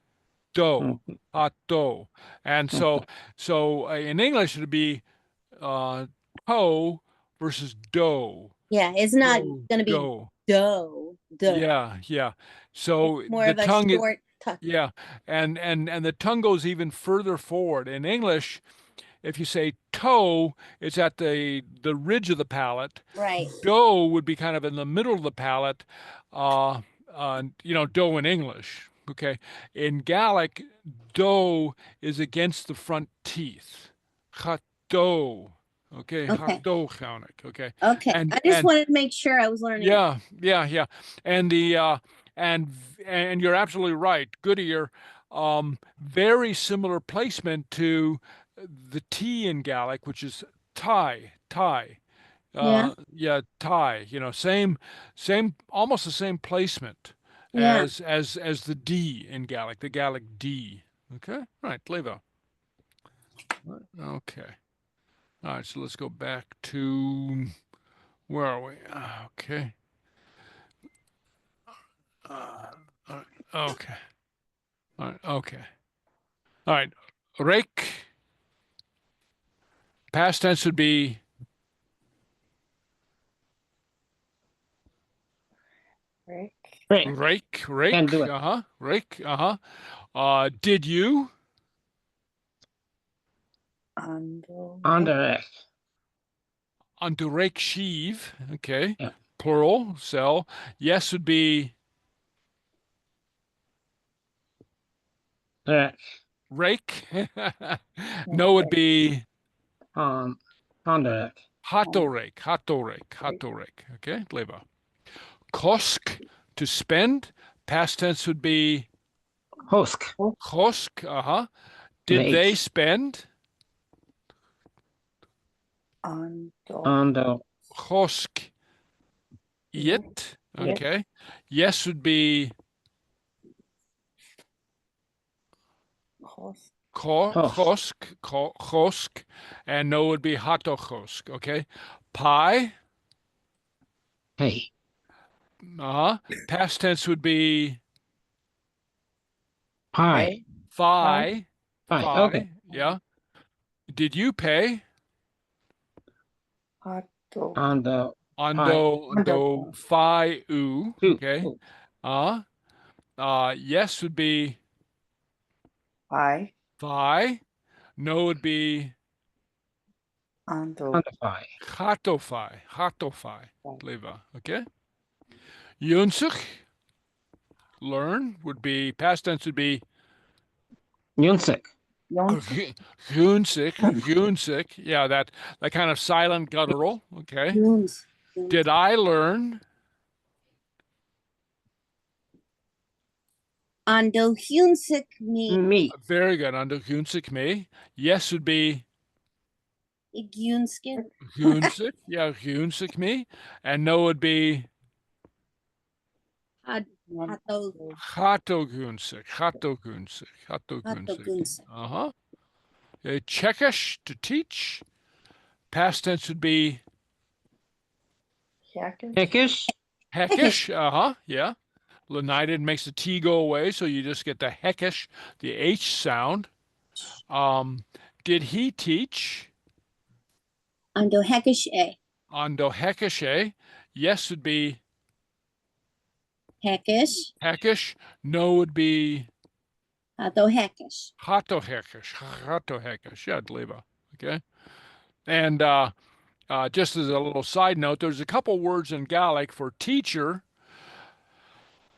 Hato. And so in English, it'd be toe versus do. Yeah, it's not going to be Do. do. Yeah. So It's more the of a tongue, short tuck. yeah, and the tongue goes even further forward. In English, if you say toe, it's at the ridge of the palate. Right. Do would be kind of in the middle of the palate. Do in English. Okay. In Gaelic, do is against the front teeth. Chato. Okay. Chato Chunnaic. Okay. Okay. I just wanted to make sure I was learning. Yeah. And and you're absolutely right. Good ear. Very similar placement to the T in Gaelic, which is tie. Yeah, tie. Same, almost the same placement as the D in Gaelic, the Gaelic D. Okay, right, Levo. Okay. All right, so let's go back to where are we? Okay. Okay. All right. Okay. All right. Rake. Past tense would be rake. Can do it. Rake. Did you? Under. Onto rake sheave. Okay. Yeah. Plural. Cell. Yes would be Rake. No would be Honda. hatorake. Okay, leva. Kosk, to spend. Past tense would be Hosk. kosk. Did Make. they spend? Ondo. Kosk it. Okay. Yes would be kosk, and no would be hatochosk. Okay. Pie. Hey. Past tense would be Pie. phi. Okay. Yeah. Did you pay? Ondo. Ando phi u. Okay. Ooh. Yes would be Phi. phi. No would be Ondo pie. hatophi. Leva. Okay. Dh'ionnsaich, learn, would be, past tense would be Dh'ionnsaich. dh'ionnsaich. Yeah, that kind of silent guttural. Okay. Yuns. Did I learn? Ando hunsik me Me. Very good. Under dh'ionnsaich me. Yes would be igyunskit. dh'ionnsaich. Yeah, dh'ionnsaich me. And no would be Hato hatoghunsic. gunsa. Czechish, to teach. Past tense would be Hickish. heckish. Yeah. Lenited makes the T go away, so you just get the heckish, the H sound. Did he teach? Ando heckish e. Ando heckish. Yes would be Heckish. heckish. No would be Hato heckish. hato heckish. Yeah, Dleva. Okay. And just as a little side note, there's a couple words in Gaelic for teacher.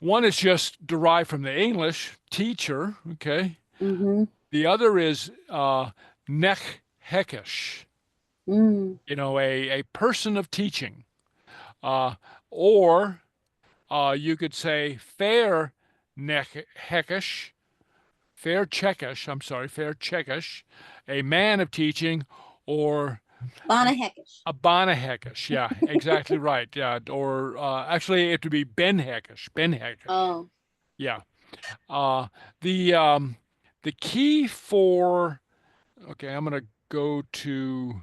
One is just derived from the English, teacher, okay? Mm-hmm. The other is nech hekish, Mm. a person of teaching. Or you could say fair nech hekish, fair Czechish, a man of teaching, or Bana heckish. a Bana Hekish, yeah, exactly right. Yeah, or actually it would be Ben Hekish. Oh. Yeah. The key for, okay, I'm gonna go to,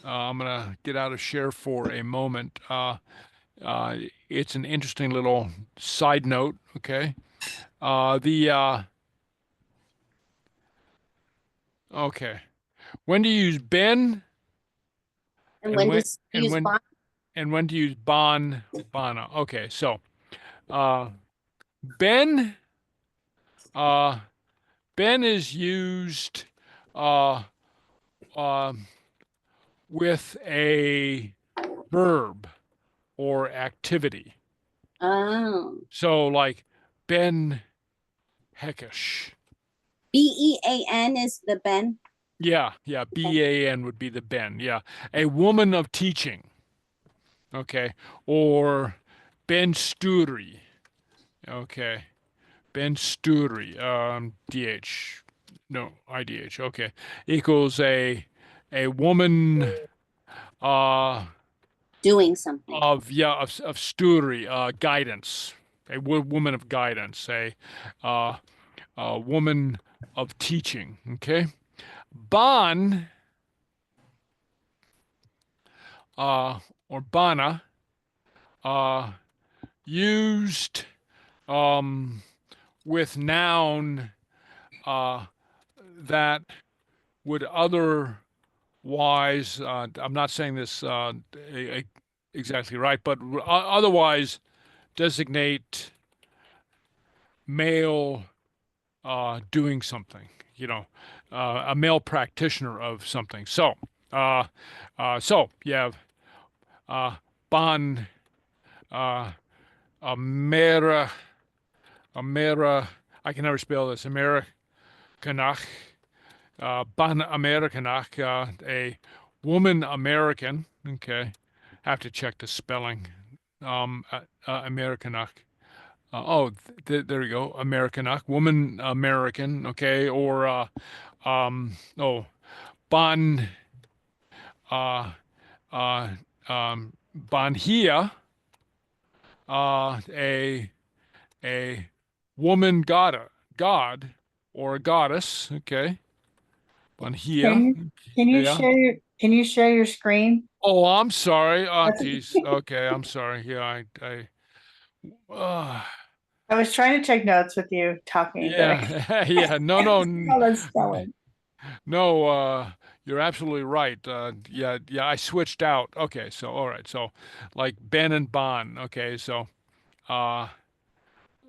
I'm gonna get out of share for a moment. It's an interesting little side note. Okay. Okay. When do you use Ben? And when does and use when- bana? And when to use bana. Okay, so Ben is used with a verb or activity. Oh. So like Ben Heckish. BEAN is the Ben. Yeah, BAN would be the Ben. Yeah, a woman of teaching. Okay, or Ben Sturi. Okay, Ben Sturi. DH. No, IDH. Okay, equals a woman. Doing something. Of Sturi. Guidance. A woman of guidance. A woman of teaching. Okay, Ban. Or Bana, used with noun that would otherwise, I'm not saying this exactly right, but otherwise designate male doing something, a male practitioner of something. So you have Ban, Amera, I can never spell this. Canach, Ban Americanach, a woman American. Okay, have to check the spelling. Americanach. There you go. Americanach, woman American. Okay, or Ban uh, Banhia, a woman god or a goddess. Okay, Banhia. Yeah. Can you share your screen? Oh, I'm sorry. Oh, That's- geez. Okay, I'm sorry. Yeah, uh, I was trying to take notes with you talking, but yeah, yeah. No, no, all that spelling. no. You're absolutely right. Yeah, yeah. I switched out. Okay, so all right. So, like Ben and Bon. Okay, so, all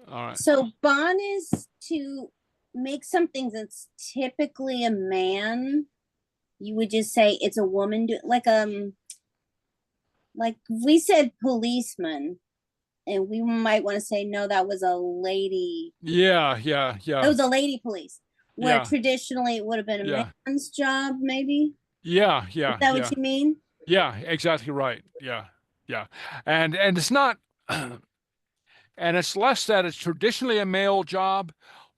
right. So Bon is to make something that's typically a man. You would just say it's a woman, like we said policeman, and we might want to say no, that was a lady. Yeah, yeah, That yeah, was a lady police. Where yeah, traditionally it would have been a yeah, man's job, maybe. yeah, Is yeah, that yeah, what you mean? yeah. Exactly right. Yeah, yeah. And it's not, and it's less that it's traditionally a male job,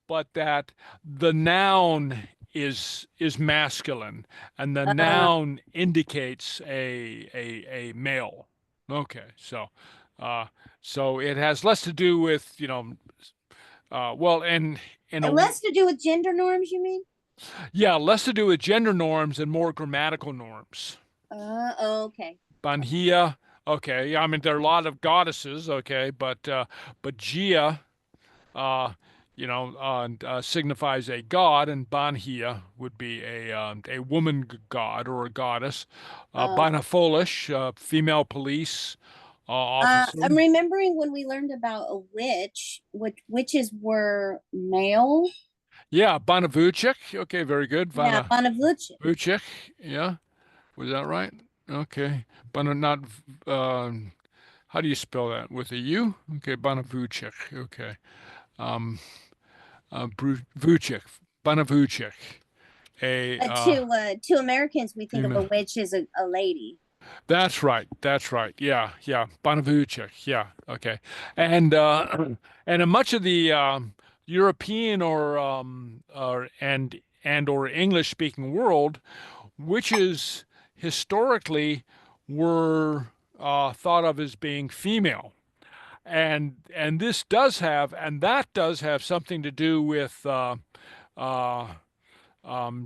but that the noun is masculine, and the Uh, noun indicates a male. Okay, uh, so it has less to do with, well, and in a less to do with gender norms, you mean? yeah, less to do with gender norms and more grammatical norms. Okay. Banhia, okay, yeah, I mean there are a lot of goddesses, okay, but Gia, uh, signifies a god, and Banhia would be a woman god or a goddess. Banafolish, female police officer. I'm remembering when we learned about a witch, which witches were male. Yeah, Banavuchik. Okay, very good. Yeah, Bonavucci. Vucek. Yeah, was that right? Okay, not. How do you spell that? With a U? Okay, Banavuchik. Okay, Vucek, Banavuchik. To Americans, we think of a witch as a lady. That's right. That's right. Yeah, yeah. Banavuchik. Yeah. Okay. And in much of the European or English speaking world, witches historically were thought of as being female. And that does have something to do with uh,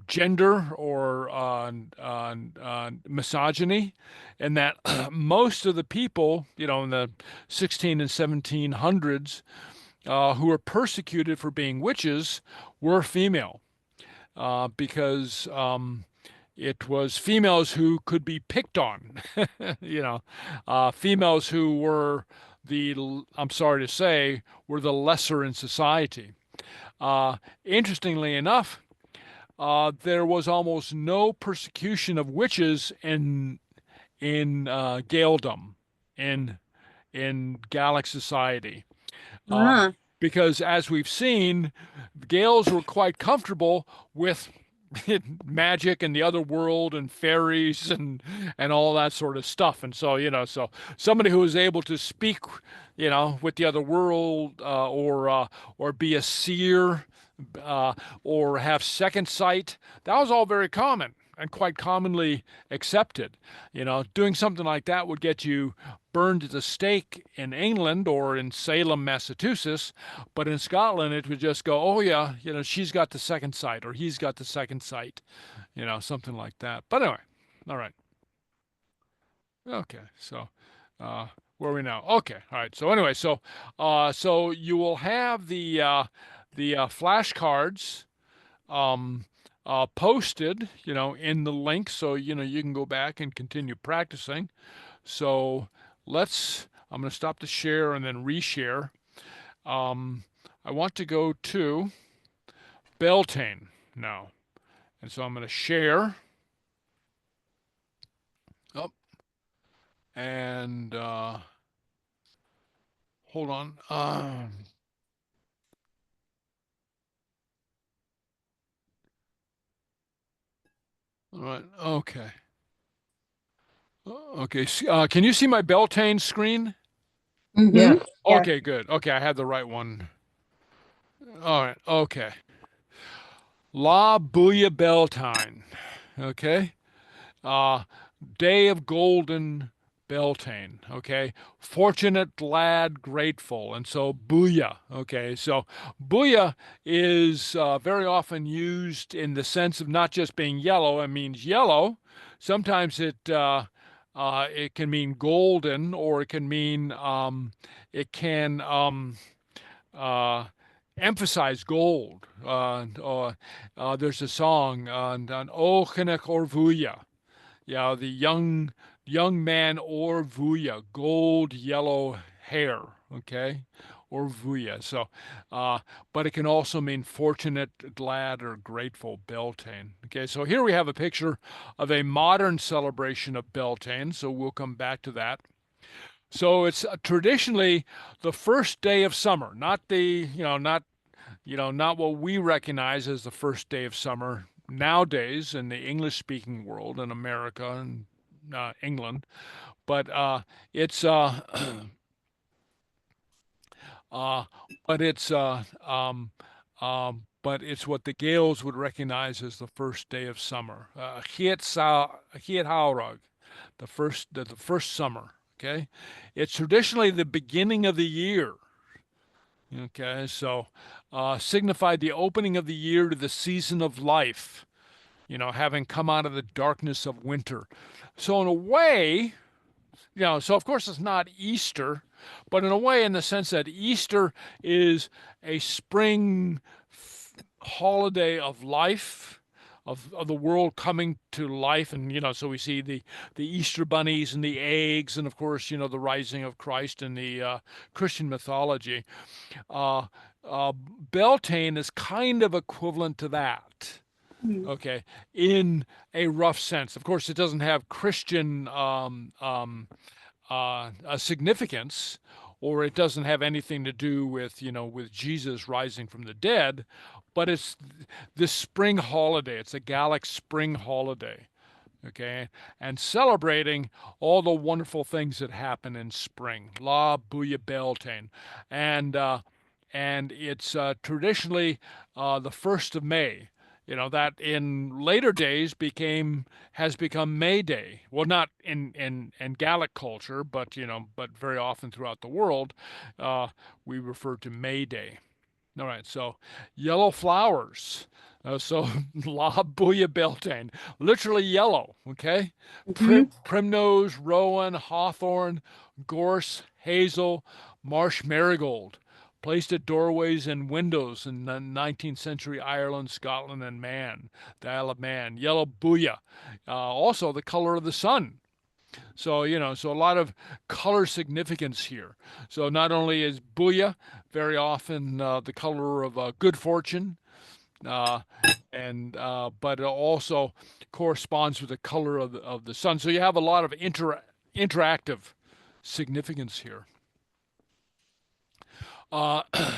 gender or misogyny, and that most of the people, in the 16 and 1700s, who were persecuted for being witches were female, because it was females who could be picked on, females who were I'm sorry to say, were the lesser in society. Interestingly enough, there was almost no persecution of witches in Gaeldom, in Gaelic society, because as we've seen, the Gaels were quite comfortable with magic and the other world and fairies and all that sort of stuff. And so, so somebody who was able to speak, with the other world, or be a seer, or have second sight, that was all very common and quite commonly accepted. Doing something like that would get you burned at the stake in England or in Salem, Massachusetts, but in Scotland it would just go, oh yeah, she's got the second sight or he's got the second sight, something like that. But anyway, all right. Okay, so where are we now? Okay, all right. So anyway, so you will have the flashcards posted, in the link, so you can go back and continue practicing. So I'm going to stop the share and then reshare. I want to go to Bealltainn now, and so I'm going to share. Oh, and hold on. All right. Okay. Okay. Can you see my Bealltainn screen? Mm-hmm. Yeah. Yeah. Okay, good. Okay, I had the right one. All right. Okay. La Booya Bealltainn. Okay. Day of golden Bealltainn. Okay. Fortunate, glad, grateful. And so booyah. Okay. So booyah is very often used in the sense of not just being yellow. It means yellow. Sometimes it can mean golden, or it can mean it can emphasize gold. There's a song on Ochinach Orvuya. Yeah, the young man Orvuya, gold yellow hair. Okay, Orvuya. So, but it can also mean fortunate, glad, or grateful Bealltainn. Okay, so here we have a picture of a modern celebration of Bealltainn. So we'll come back to that. So it's traditionally the first day of summer, not not what we recognize as the first day of summer nowadays in the English-speaking world in America and England, but it's but it's but it's what the Gaels would recognize as the first day of summer. Chiat Haurag, the first summer. Okay, it's traditionally the beginning of the year. Okay, so signified the opening of the year to the season of life, having come out of the darkness of winter. So in a way, so of course it's not Easter, but in a way, in the sense that Easter is a spring holiday of life, of the world coming to life. And, so we see the Easter bunnies and the eggs, and of course, the rising of Christ in the Christian mythology. Bealltainn is kind of equivalent to that. Okay, in a rough sense. Of course, it doesn't have Christian significance, or it doesn't have anything to do with with Jesus rising from the dead, but it's this spring holiday. It's a Gaelic spring holiday. Okay, and celebrating all the wonderful things that happen in spring. La Booya Bealltainn, and it's traditionally the 1st of May. That in later days has become May Day. Well, not in Gaelic culture, but but very often throughout the world, we refer to May Day. All right, so yellow flowers. So La Booya Bealltainn, literally yellow. Okay, primrose, rowan, hawthorn, gorse, hazel, marsh marigold. Placed at doorways and windows in the 19th century Ireland, Scotland, and Man, the Isle of Man. Yellow booyah, also the color of the sun. So, so a lot of color significance here. So not only is booyah very often the color of good fortune, but it also corresponds with the color of the sun. So you have a lot of interactive significance here.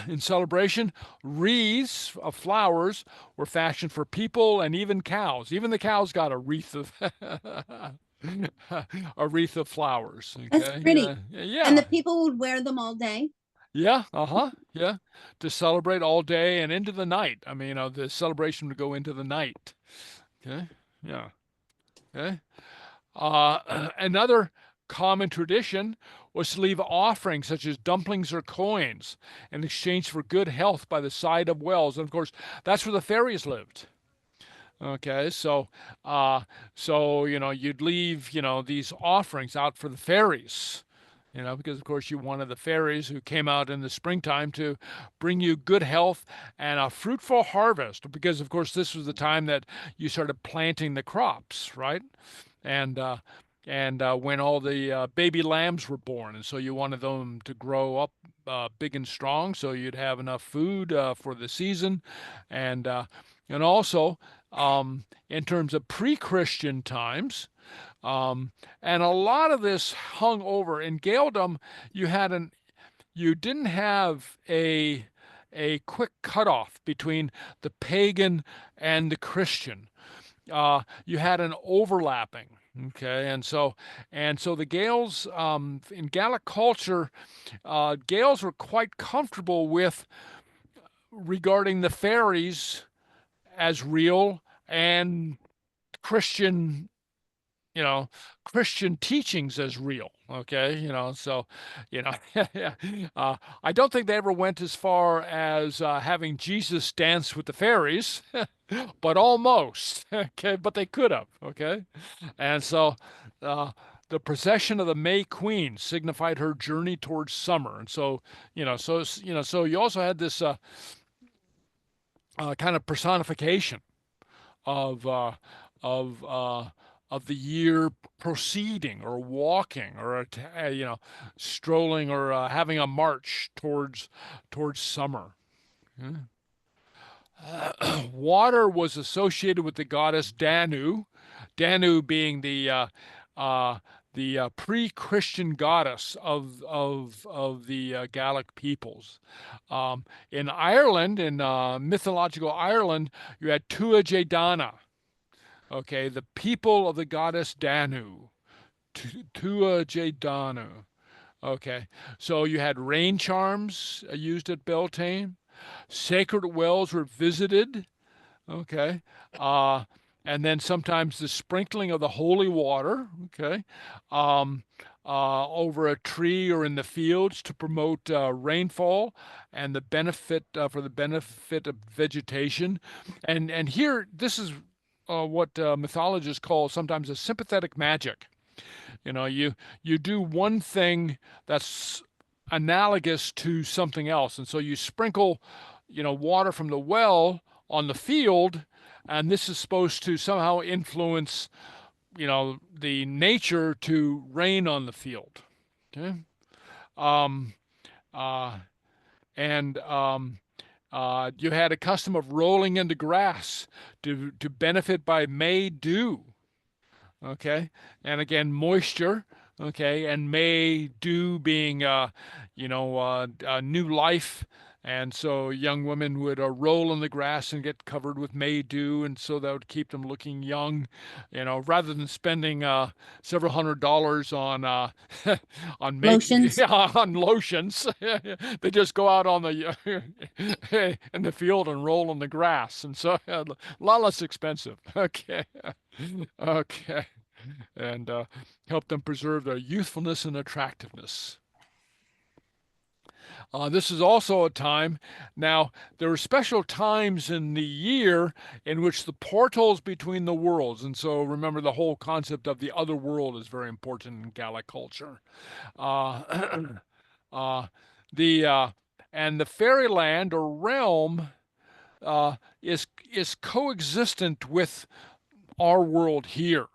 In celebration, wreaths of flowers were fashioned for people and even cows. Even the cows got a wreath of flowers. Okay? That's pretty. Yeah. And the people would wear them all day. Yeah. Yeah. To celebrate all day and into the night. I mean, the celebration would go into the night. Okay. Yeah. Okay. Another common tradition was to leave offerings such as dumplings or coins in exchange for good health by the side of wells. And of course, that's where the fairies lived. Okay, so you'd leave these offerings out for the fairies, because of course you wanted the fairies who came out in the springtime to bring you good health and a fruitful harvest, because of course this was the time that you started planting the crops, right? And when all the baby lambs were born, and so you wanted them to grow up big and strong, so you'd have enough food for the season, and also in terms of pre-Christian times, and a lot of this hung over in Gaeldom. You didn't have a quick cutoff between the pagan and the Christian. you had an overlapping. Okay, and so the Gaels in Gaelic culture, Gaels were quite comfortable with regarding the fairies as real and Christian, Christian teachings as real. Okay, so, I don't think they ever went as far as having Jesus dance with the fairies, but almost. Okay, but they could have. Okay, and so the procession of the May Queen signified her journey towards summer, and so so you also had this kind of personification of of uh, of the year proceeding or walking or strolling or having a march towards summer. Yeah. Water was associated with the goddess Danu, Danu being the pre-Christian goddess of the Gaelic peoples. In Ireland, in mythological Ireland, you had Tuatha, okay, the people of the goddess Danu, Tuatha. Okay, so you had rain charms used at Bealltainn. Sacred wells were visited. Okay, and then sometimes the sprinkling of the holy water. Okay, over a tree or in the fields to promote rainfall and the benefit for the benefit of vegetation. And here, this is what mythologists call sometimes a sympathetic magic. You do one thing that's analogous to something else, and so you sprinkle, water from the well on the field, and this is supposed to somehow influence, the nature to rain on the field. Okay, um, and you had a custom of rolling into grass to benefit by May dew. Okay, and again moisture. Okay, and May dew being new life, and so young women would roll in the grass and get covered with May dew, and so that would keep them looking young, rather than spending several $100s on on Lotions. on lotions. They just go out on the in the field and roll in the grass, and so a lot less expensive. Okay, okay, and help them preserve their youthfulness and attractiveness. This is also a time. Now, there are special times in the year in which the portals between the worlds, and so remember the whole concept of the other world is very important in Gaelic culture. And the fairyland or realm is coexistent with our world here.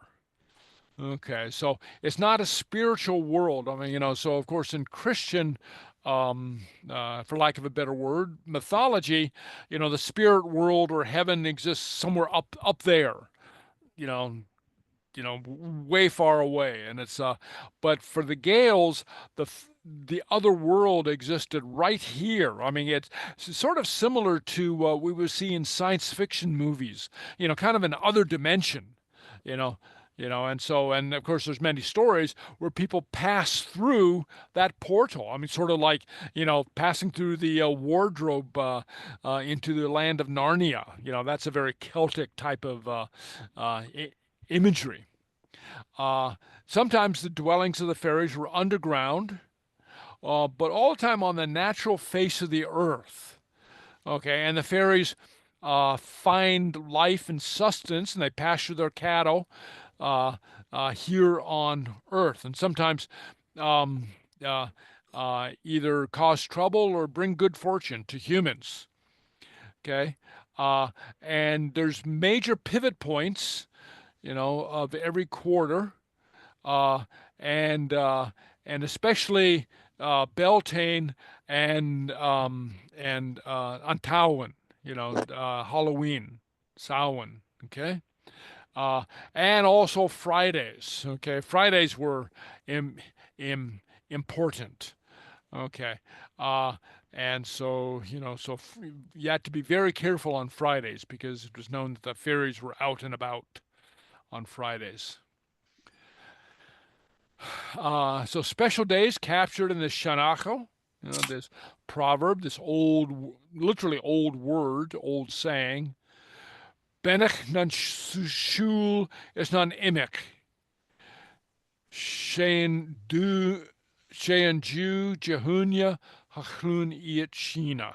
Okay, so it's not a spiritual world. I mean, so of course in Christian, for lack of a better word, mythology, the spirit world or heaven exists somewhere up there, you know, way far away, and it's but for the Gaels, the other world existed right here. I mean, it's sort of similar to what we would see in science fiction movies, kind of an other dimension, you know. And of course, there's many stories where people pass through that portal. I mean, sort of like, passing through the wardrobe into the land of Narnia. That's a very Celtic type of imagery. Sometimes the dwellings of the fairies were underground, but all the time on the natural face of the earth. Okay, and the fairies find life and sustenance, and they pasture their cattle here on Earth, and sometimes either cause trouble or bring good fortune to humans. Okay, and there's major pivot points, of every quarter, and especially Bealltainn and Antauan, Halloween, Samhain. Okay. And also Fridays. Okay, Fridays were important. Okay, And so, you had to be very careful on Fridays because it was known that the fairies were out and about on Fridays. So special days captured in the Seanfhacal, this proverb, this literally old word, old saying. Benach nan shùil is nan imic. Shean Jew Jehunya Hachlun iet Sheena.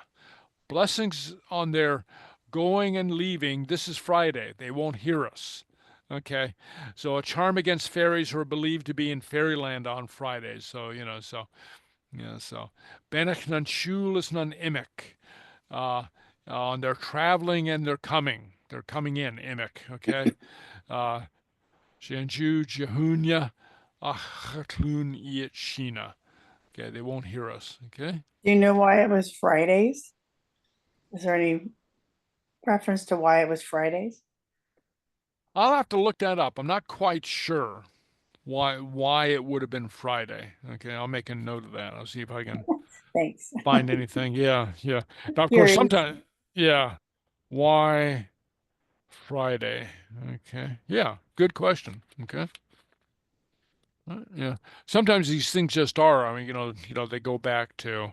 Blessings on their going and leaving. This is Friday. They won't hear us. Okay, so a charm against fairies who are believed to be in fairyland on Fridays. So Benach nan shùil is nan imic. On their traveling and their coming. They're coming in, imic. Okay, Shanju Jehunya Achlun iet Sheena. Okay, they won't hear us. Okay. Do you know why it was Fridays? Is there any reference to why it was Fridays? I'll have to look that up. I'm not quite sure why it would have been Friday. Okay, I'll make a note of that. I'll see if I can Thanks. find anything. Yeah. Now, of course, Curious. sometimes, why Friday? Okay, yeah, good question. Okay. Yeah, sometimes these things just are. I mean, they go back to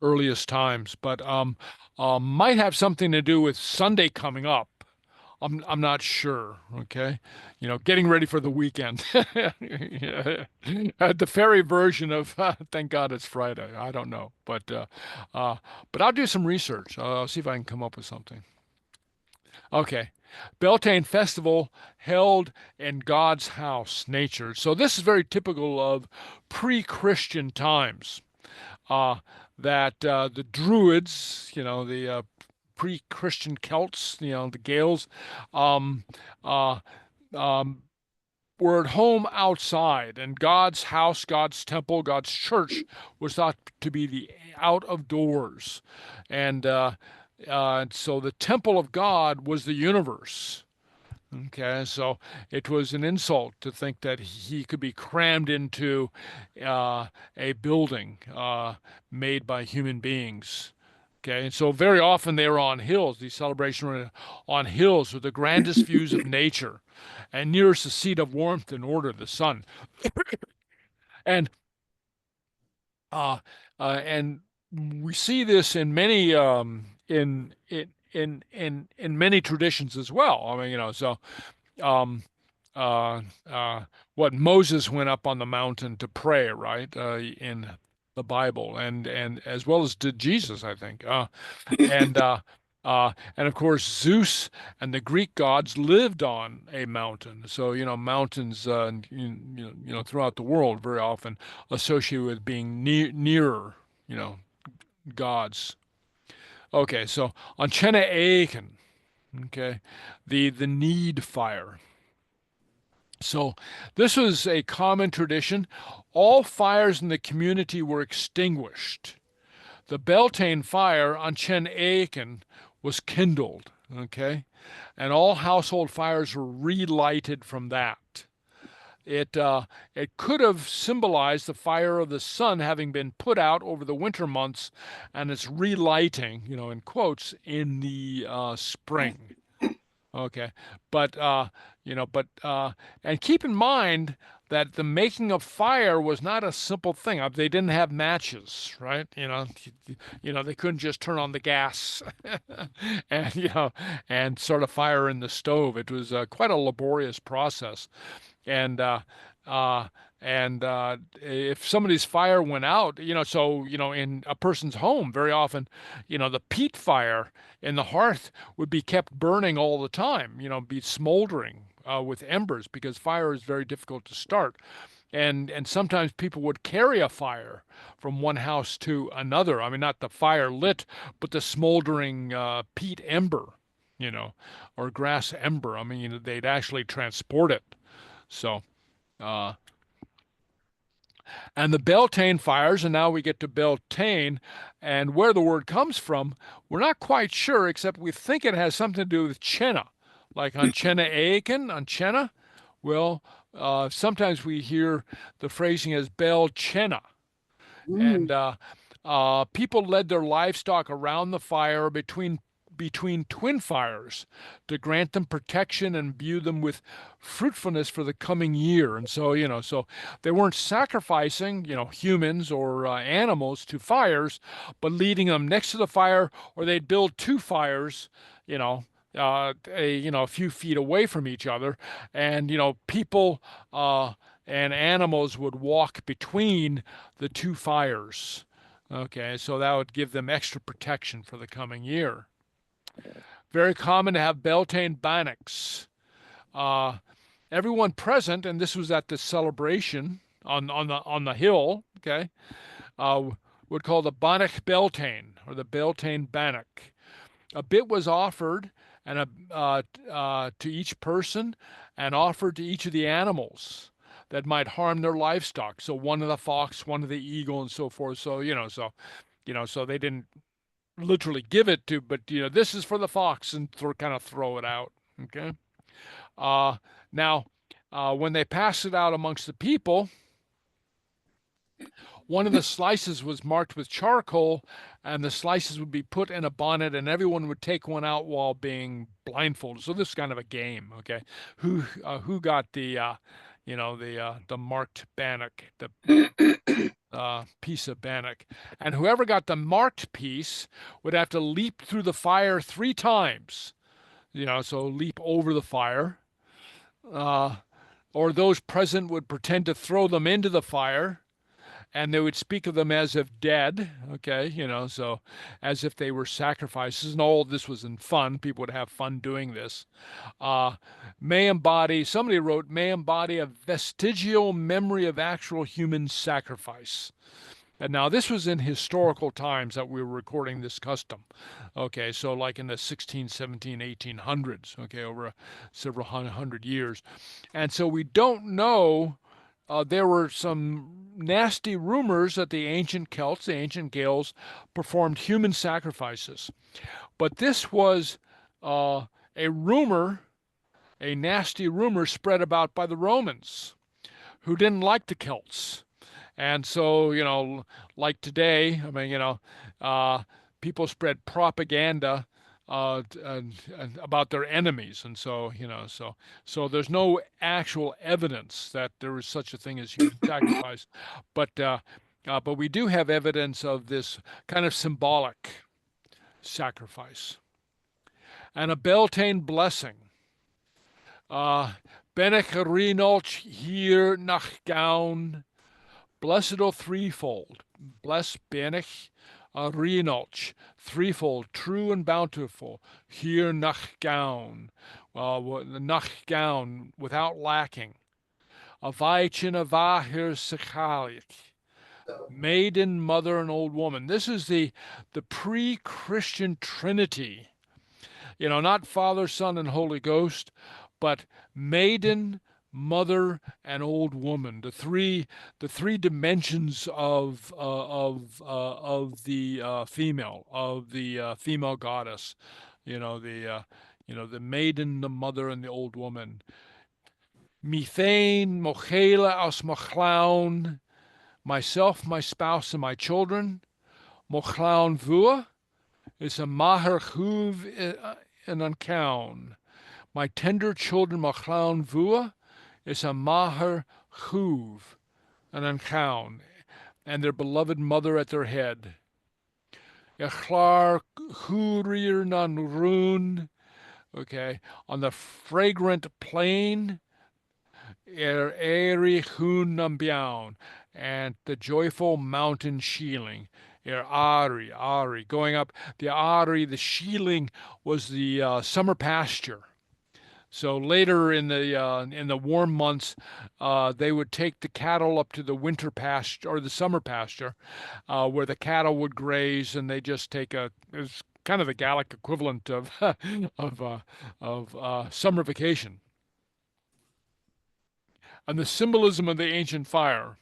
earliest times, but might have something to do with Sunday coming up. I'm not sure. Okay, getting ready for the weekend. The fairy version of thank God it's Friday. I don't know, but I'll do some research. I'll see if I can come up with something. Okay. Bealltainn festival held in God's house, nature. So this is very typical of pre-Christian times. That the Druids, the pre-Christian Celts, the Gaels, were at home outside, and God's house, God's temple, God's church was thought to be the out of doors, and so the temple of God was the universe. Okay, so it was an insult to think that he could be crammed into a building made by human beings. Okay, and so very often they were on hills. These celebrations were on hills with the grandest views of nature and nearest the seat of warmth and order, the sun. And we see this in many in many traditions as well. I mean, what Moses went up on the mountain to pray, right? In the Bible, and as well as did Jesus, I think. And of course Zeus and the Greek gods lived on a mountain. So mountains, throughout the world, very often associated with being nearer, gods. Okay, so on Chunnaic, okay, the need fire. So this was a common tradition. All fires in the community were extinguished. The Bealltainn fire on Chunnaic was kindled, okay, and all household fires were relighted from that. It could have symbolized the fire of the sun having been put out over the winter months, and its relighting, in quotes, in the spring. Okay, but and keep in mind that the making of fire was not a simple thing. They didn't have matches, right? They couldn't just turn on the gas and sort of fire in the stove. It was quite a laborious process. And if somebody's fire went out, in a person's home, very often, the peat fire in the hearth would be kept burning all the time, be smoldering with embers, because fire is very difficult to start. And sometimes people would carry a fire from one house to another. I mean, not the fire lit, but the smoldering peat ember, or grass ember. I mean, they'd actually transport it. So, and the Bealltainn fires, and now we get to Bealltainn, and where the word comes from, we're not quite sure, except we think it has something to do with Chenna, like on Chunnaic, on Chenna. Well, sometimes we hear the phrasing as Bealltainn, And people led their livestock around the fire between twin fires to grant them protection and imbue them with fruitfulness for the coming year. And so, so they weren't sacrificing, humans or animals to fires, but leading them next to the fire, or they'd build two fires, a few feet away from each other, and people and animals would walk between the two fires. Okay, so that would give them extra protection for the coming year. Very common to have Bealltainn bannocks. Everyone present, and this was at the celebration on the hill, okay, would call the bannock Bealltainn, or the Bealltainn bannock. A bit was offered and to each person, and offered to each of the animals that might harm their livestock. So one of the fox, one of the eagle, and so forth. So so they didn't literally give it to, but this is for the fox, and kind of throw it out. Okay. Now, when they passed it out amongst the people, one of the slices was marked with charcoal, and the slices would be put in a bonnet, and everyone would take one out while being blindfolded. So this is kind of a game. Okay, who got the the marked bannock, the piece of bannock, and whoever got the marked piece would have to leap through the fire 3 times, so leap over the fire, or those present would pretend to throw them into the fire, and they would speak of them as if dead, okay, so as if they were sacrifices, and all this was in fun. People would have fun doing this. Somebody wrote, may embody a vestigial memory of actual human sacrifice. And now this was in historical times that we were recording this custom. Okay, so like in the 16, 17, 1800s, okay, over several hundred years. And so we don't know. There were some nasty rumors that the ancient Celts, the ancient Gaels, performed human sacrifices. But this was a rumor, a nasty rumor spread about by the Romans, who didn't like the Celts. And so, like today, I mean, people spread propaganda about their enemies, and so so there's no actual evidence that there was such a thing as human sacrifice, but we do have evidence of this kind of symbolic sacrifice. And a Bealltainn blessing. Benech rinolch hier nach gaun, blessed o threefold, bless Benech rinolch, threefold, true and bountiful, here nach gaun, nach gaun, without lacking. Avaichin avahir Sgeulachd, maiden, mother, and old woman. This is the pre-Christian Trinity, not Father, Son, and Holy Ghost, but maiden, mother, and old woman, the three dimensions of the female goddess, the maiden, the mother, and the old woman. Methane, mochela as mochlaun, myself, my spouse, and my children. Mochlaun vua is a maher chuv in uncown. My tender children, mochlaun vua, is a maher chuv, an uncown, and their beloved mother at their head. Echlar churir nan run, okay, on the fragrant plain, eri chun nambiaun, and the joyful mountain shieling. Ari, going up the Ari, the shieling was the summer pasture. So later in the warm months, they would take the cattle up to the winter pasture or the summer pasture, where the cattle would graze, and they just take it's kind of the Gaelic equivalent of summer vacation. And the symbolism of the ancient fire.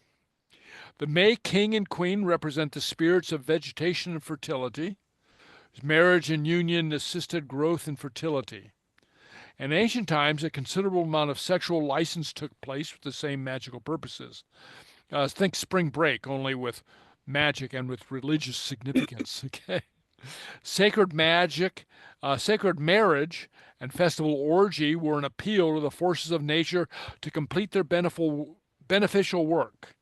The May king and queen represent the spirits of vegetation and fertility. Marriage and union assisted growth and fertility. In ancient times, a considerable amount of sexual license took place with the same magical purposes. Think spring break, only with magic and with religious significance. Okay, sacred magic, sacred marriage, and festival orgy were an appeal to the forces of nature to complete their beneficial work,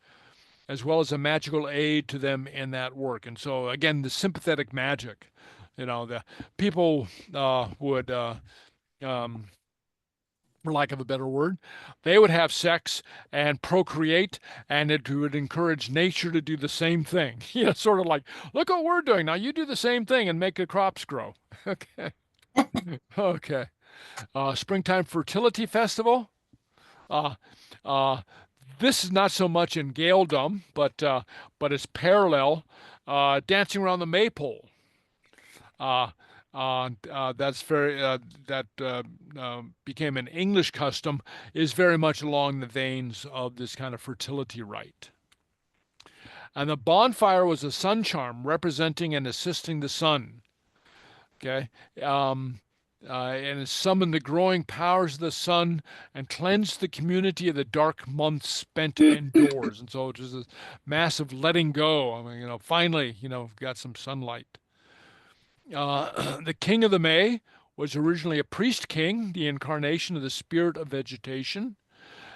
as well as a magical aid to them in that work. And so, again, the sympathetic magic, the people would, for lack of a better word, they would have sex and procreate, and it would encourage nature to do the same thing. Sort of like, look what we're doing. Now you do the same thing and make the crops grow. Okay. Okay. Springtime Fertility Festival. This is not so much in Gaeldom, but it's parallel. Dancing around the maypole. That's very that became an English custom, is very much along the veins of this kind of fertility rite. And the bonfire was a sun charm representing and assisting the sun. Okay, and it summoned the growing powers of the sun and cleansed the community of the dark months spent indoors. And so it was a massive letting go. I mean, finally, got some sunlight. The king of the May was originally a priest king, the incarnation of the spirit of vegetation.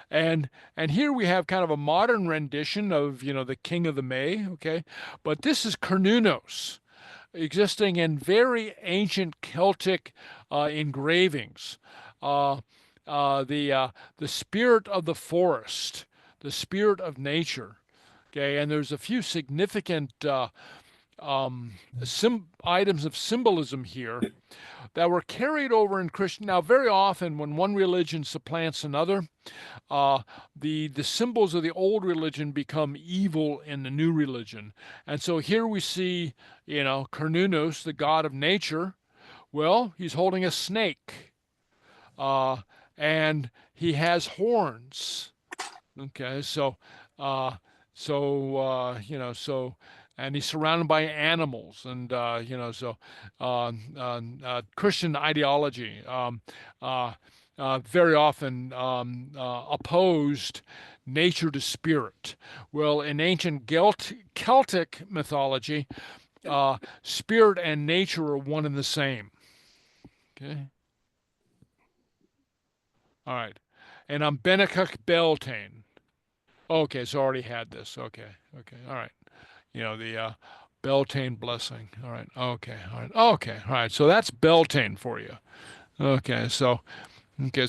And here we have kind of a modern rendition of, the king of the May, okay? But this is Cernunnos, existing in very ancient Celtic engravings. The spirit of the forest, the spirit of nature, okay? And there's a few significant items of symbolism here that were carried over in Christian. Now, very often when one religion supplants another, the symbols of the old religion become evil in the new religion. And so here we see, Cernunnos, the god of nature. Well, he's holding a snake, and he has horns. Okay, and he's surrounded by animals, and Christian ideology very often opposed nature to spirit. Well, in ancient Celtic mythology, spirit and nature are one and the same. Okay. All right. And I'm Bealltainn Bealltainn. Okay, so I already had this. Okay. All right. The Bealltainn blessing. All right. Okay. All right. Okay. All right. So that's Bealltainn for you. Okay. So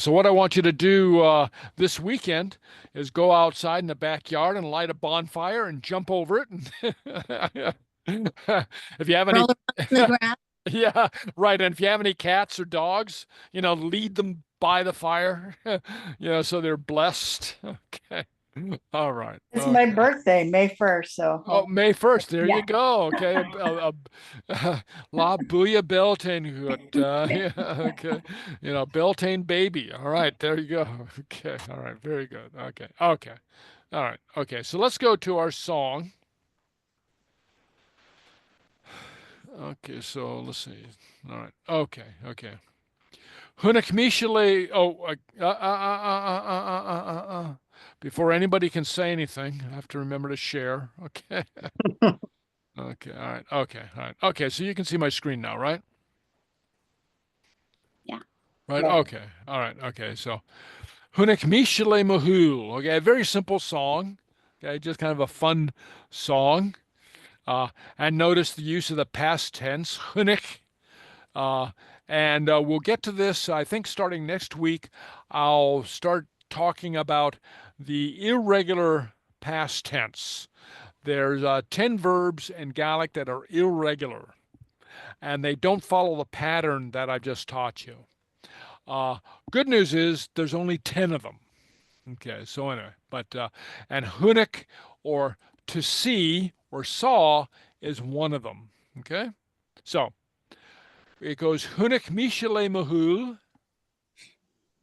what I want you to do this weekend is go outside in the backyard and light a bonfire and jump over it. And if you have any, yeah, right. And if you have any cats or dogs, lead them by the fire, so they're blessed. Okay. All right. It's my birthday, May 1st. So. Oh, May 1st. There Yeah. you go. Okay. La Booyah Bealltainn. Yeah, okay. Bealltainn baby. All right. There you go. Okay. All right. Very good. Okay. All right. Okay. So let's go to our song. Okay. So let's see. All right. Okay. Chunnaic mise. Before anybody can say anything, I have to remember to share. Okay. Okay. All right. Okay. All right. Okay. So you can see my screen now, right? Yeah. Right. Yeah. Okay. All right. Okay. So, Chunnaic mise mohúil. Okay. A very simple song. Okay. Just kind of a fun song. And notice the use of the past tense, Chunnaic. And we'll get to this, I think, starting next week. I'll start talking about the irregular past tense. There's 10 verbs in Gaelic that are irregular, and they don't follow the pattern that I just taught you. Good news is there's only 10 of them. Okay, so anyway, and Chunnaic, or to see or saw, is one of them. Okay, so it goes Chunnaic mise mohúil.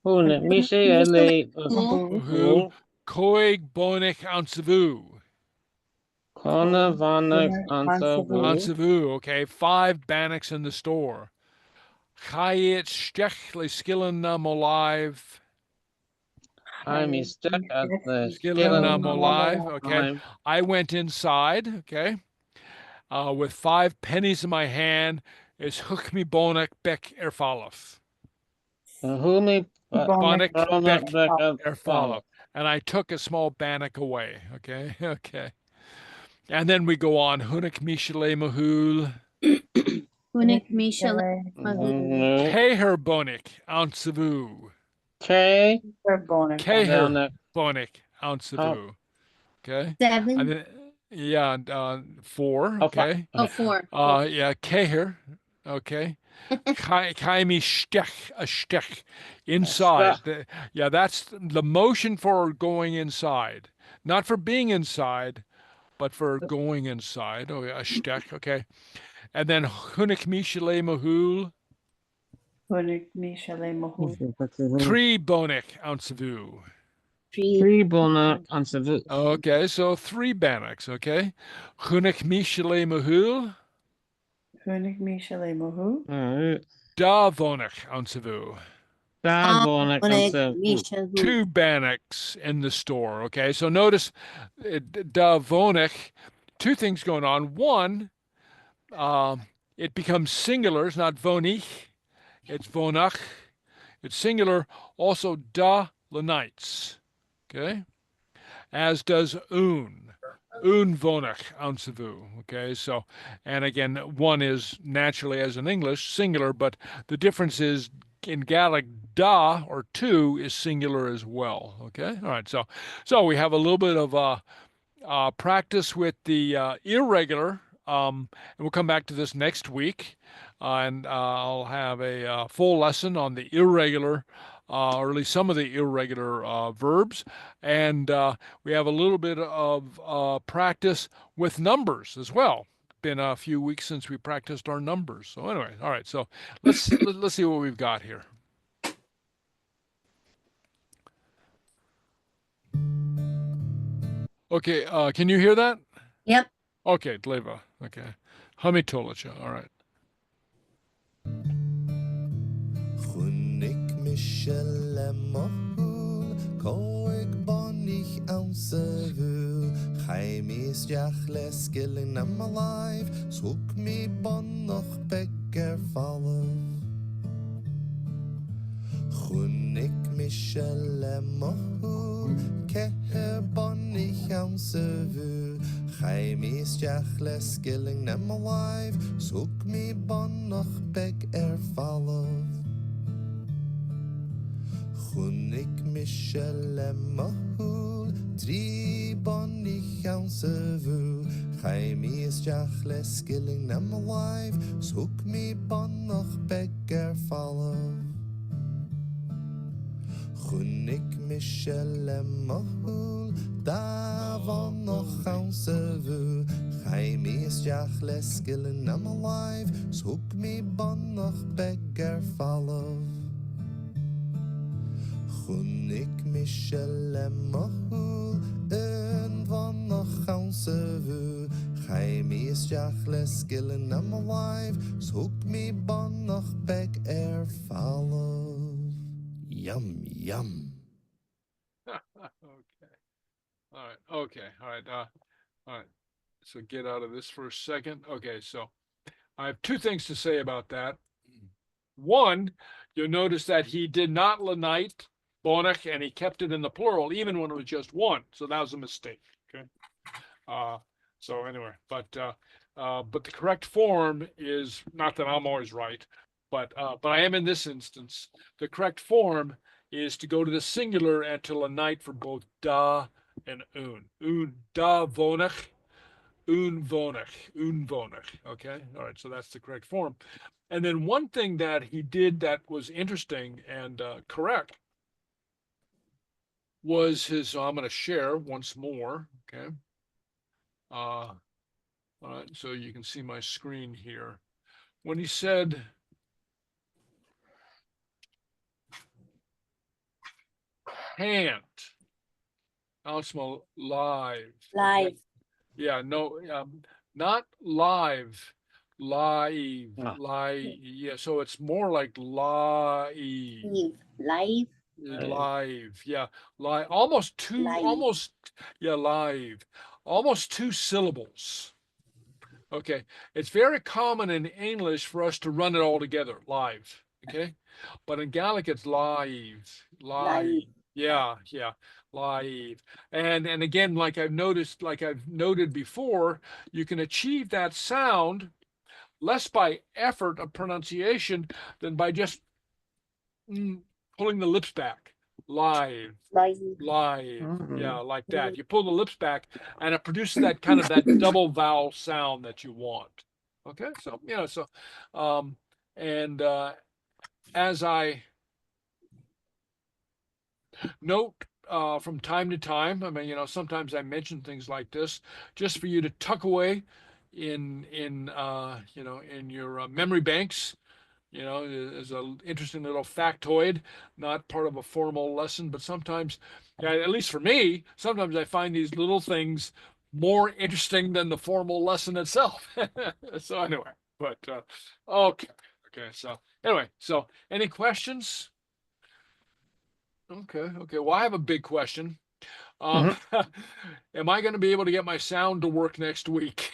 Chunnaic mise Mohúil coig bonich an savu. Conna vanach An Savu, okay. 5 bannocks in the store. Chayet stech le skillen na mo live. I'm stuck at the Skillen na mo live, Skillen okay. I went inside, okay. with 5 pennies in my hand, is hook me bonnet beck erfalaf. Whom Bonnet beck follow. erfalaf. And I took a small bannock away. Okay, okay. And then we go on. Hunik Michele Mahul. Hunik Misha. Keher bonik ouncevu. Okay. Keher bonik ouncevu. Okay. 7. And then, yeah, 4. Oh, Okay. Oh, 4. Yeah, keher. Okay. Kaimi stech, a stech. Inside. Yeah, that's the motion for going inside. Not for being inside, but for going inside. Oh, yeah, a stech. Okay. And then hunik Michele Mahul. 3 bonik ouncevu. 3 bonnet on Savu. Okay, so 3 bannocks. Okay. Hunik Michele Mahul. Da vonik ouncevu. Da bonnet on Hunik Savu. Misha. 2 bannocks in the store. Okay, so notice da vonik, 2 things going on. One, it becomes singular. It's not vonich. It's vonach. It's singular. Also da lenites. Okay, as does un vonach ouncevu. Okay, so, and again, one is naturally, as in English, singular, but the difference is in Gaelic, da or 2 is singular as well. Okay, all right. So we have a little bit of practice with the irregular, and we'll come back to this next week, and I'll have a full lesson on the irregular. Or at least some of the irregular verbs. And we have a little bit of practice with numbers as well. Been a few weeks since we practiced our numbers. So anyway, all right. So let's see what we've got here. Okay, can you hear that? Yep. Okay, Dleva. Okay. Hamitolacha. All right. Michele Mahul, Coig Bonich Ouncevu, Jaime Sgeulachd Skilling them alive, Swook me Bonnoch Becker Fallen. Chunnaic Michele Mahul, Keher Bonich Ouncevu, Jaime Sgeulachd Skilling them alive, Swook me Bonnoch Becker Fallen. Chunnaic Michele Mahul, 3 bonich ouncevu, Jaime Sgeulachd Skilling them alive, Swook me bonnoch becker fallen. Chunnaic Michele Mahul, da vonnoch ouncevu, Jaime Sgeulachd Skilling them alive, Swook me bonnoch becker fallen. Chunnaic Michele Mahul, vonnoch ouncevu, Jaime Sgeulachd Skilling them alive, Swook me bonnoch becker fallen. Yum, yum. Okay. All right. Okay. All right. All right. So get out of this for a second. Okay. So I have 2 things to say about that. One, you'll notice that he did not lenite bonach, and he kept it in the plural even when it was just 1. So that was a mistake. Okay. So anyway, but the correct form is, not that I'm always right, but I am in this instance. The correct form is to go to the singular and to lenite for both da and un. Un da vonach, un vonach. Okay. All right. So that's the correct form. And then one thing that he did that was interesting and correct was his, so I'm going to share once more. Okay. All right. So you can see my screen here. When he said, can't, I'll smell live. Live. Yeah, no, not live. Live. Yeah, so it's more like live. Live. Live. Yeah. Live. Almost 2, Live. almost, yeah, live. Almost 2 syllables. Okay, it's very common in English for us to run it all together, live. Okay, but in Gaelic it's live. Yeah, live. And again, like I've noted before, you can achieve that sound less by effort of pronunciation than by just pulling the lips back. Live. Yeah, like that. You pull the lips back and it produces that kind of that double vowel sound that you want. Okay, so as I note from time to time, I mean, sometimes I mention things like this just for you to tuck away in your memory banks. Is an interesting little factoid, not part of a formal lesson, but sometimes, at least for me, sometimes I find these little things more interesting than the formal lesson itself. So anyway, but okay. So anyway, so any questions? Okay. Well, I have a big question. Am I going to be able to get my sound to work next week?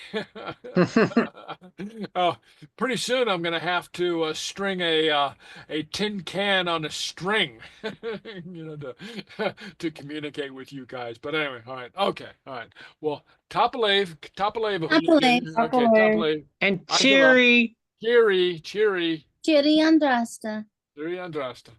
Pretty soon I'm going to have to string a tin can on a string, to communicate with you guys. But anyway, all right, okay, all right. Well, Tapalave. Okay, Tapalave. And cheery. Cheery. Cheery Andrasta. Cheery Andrasta.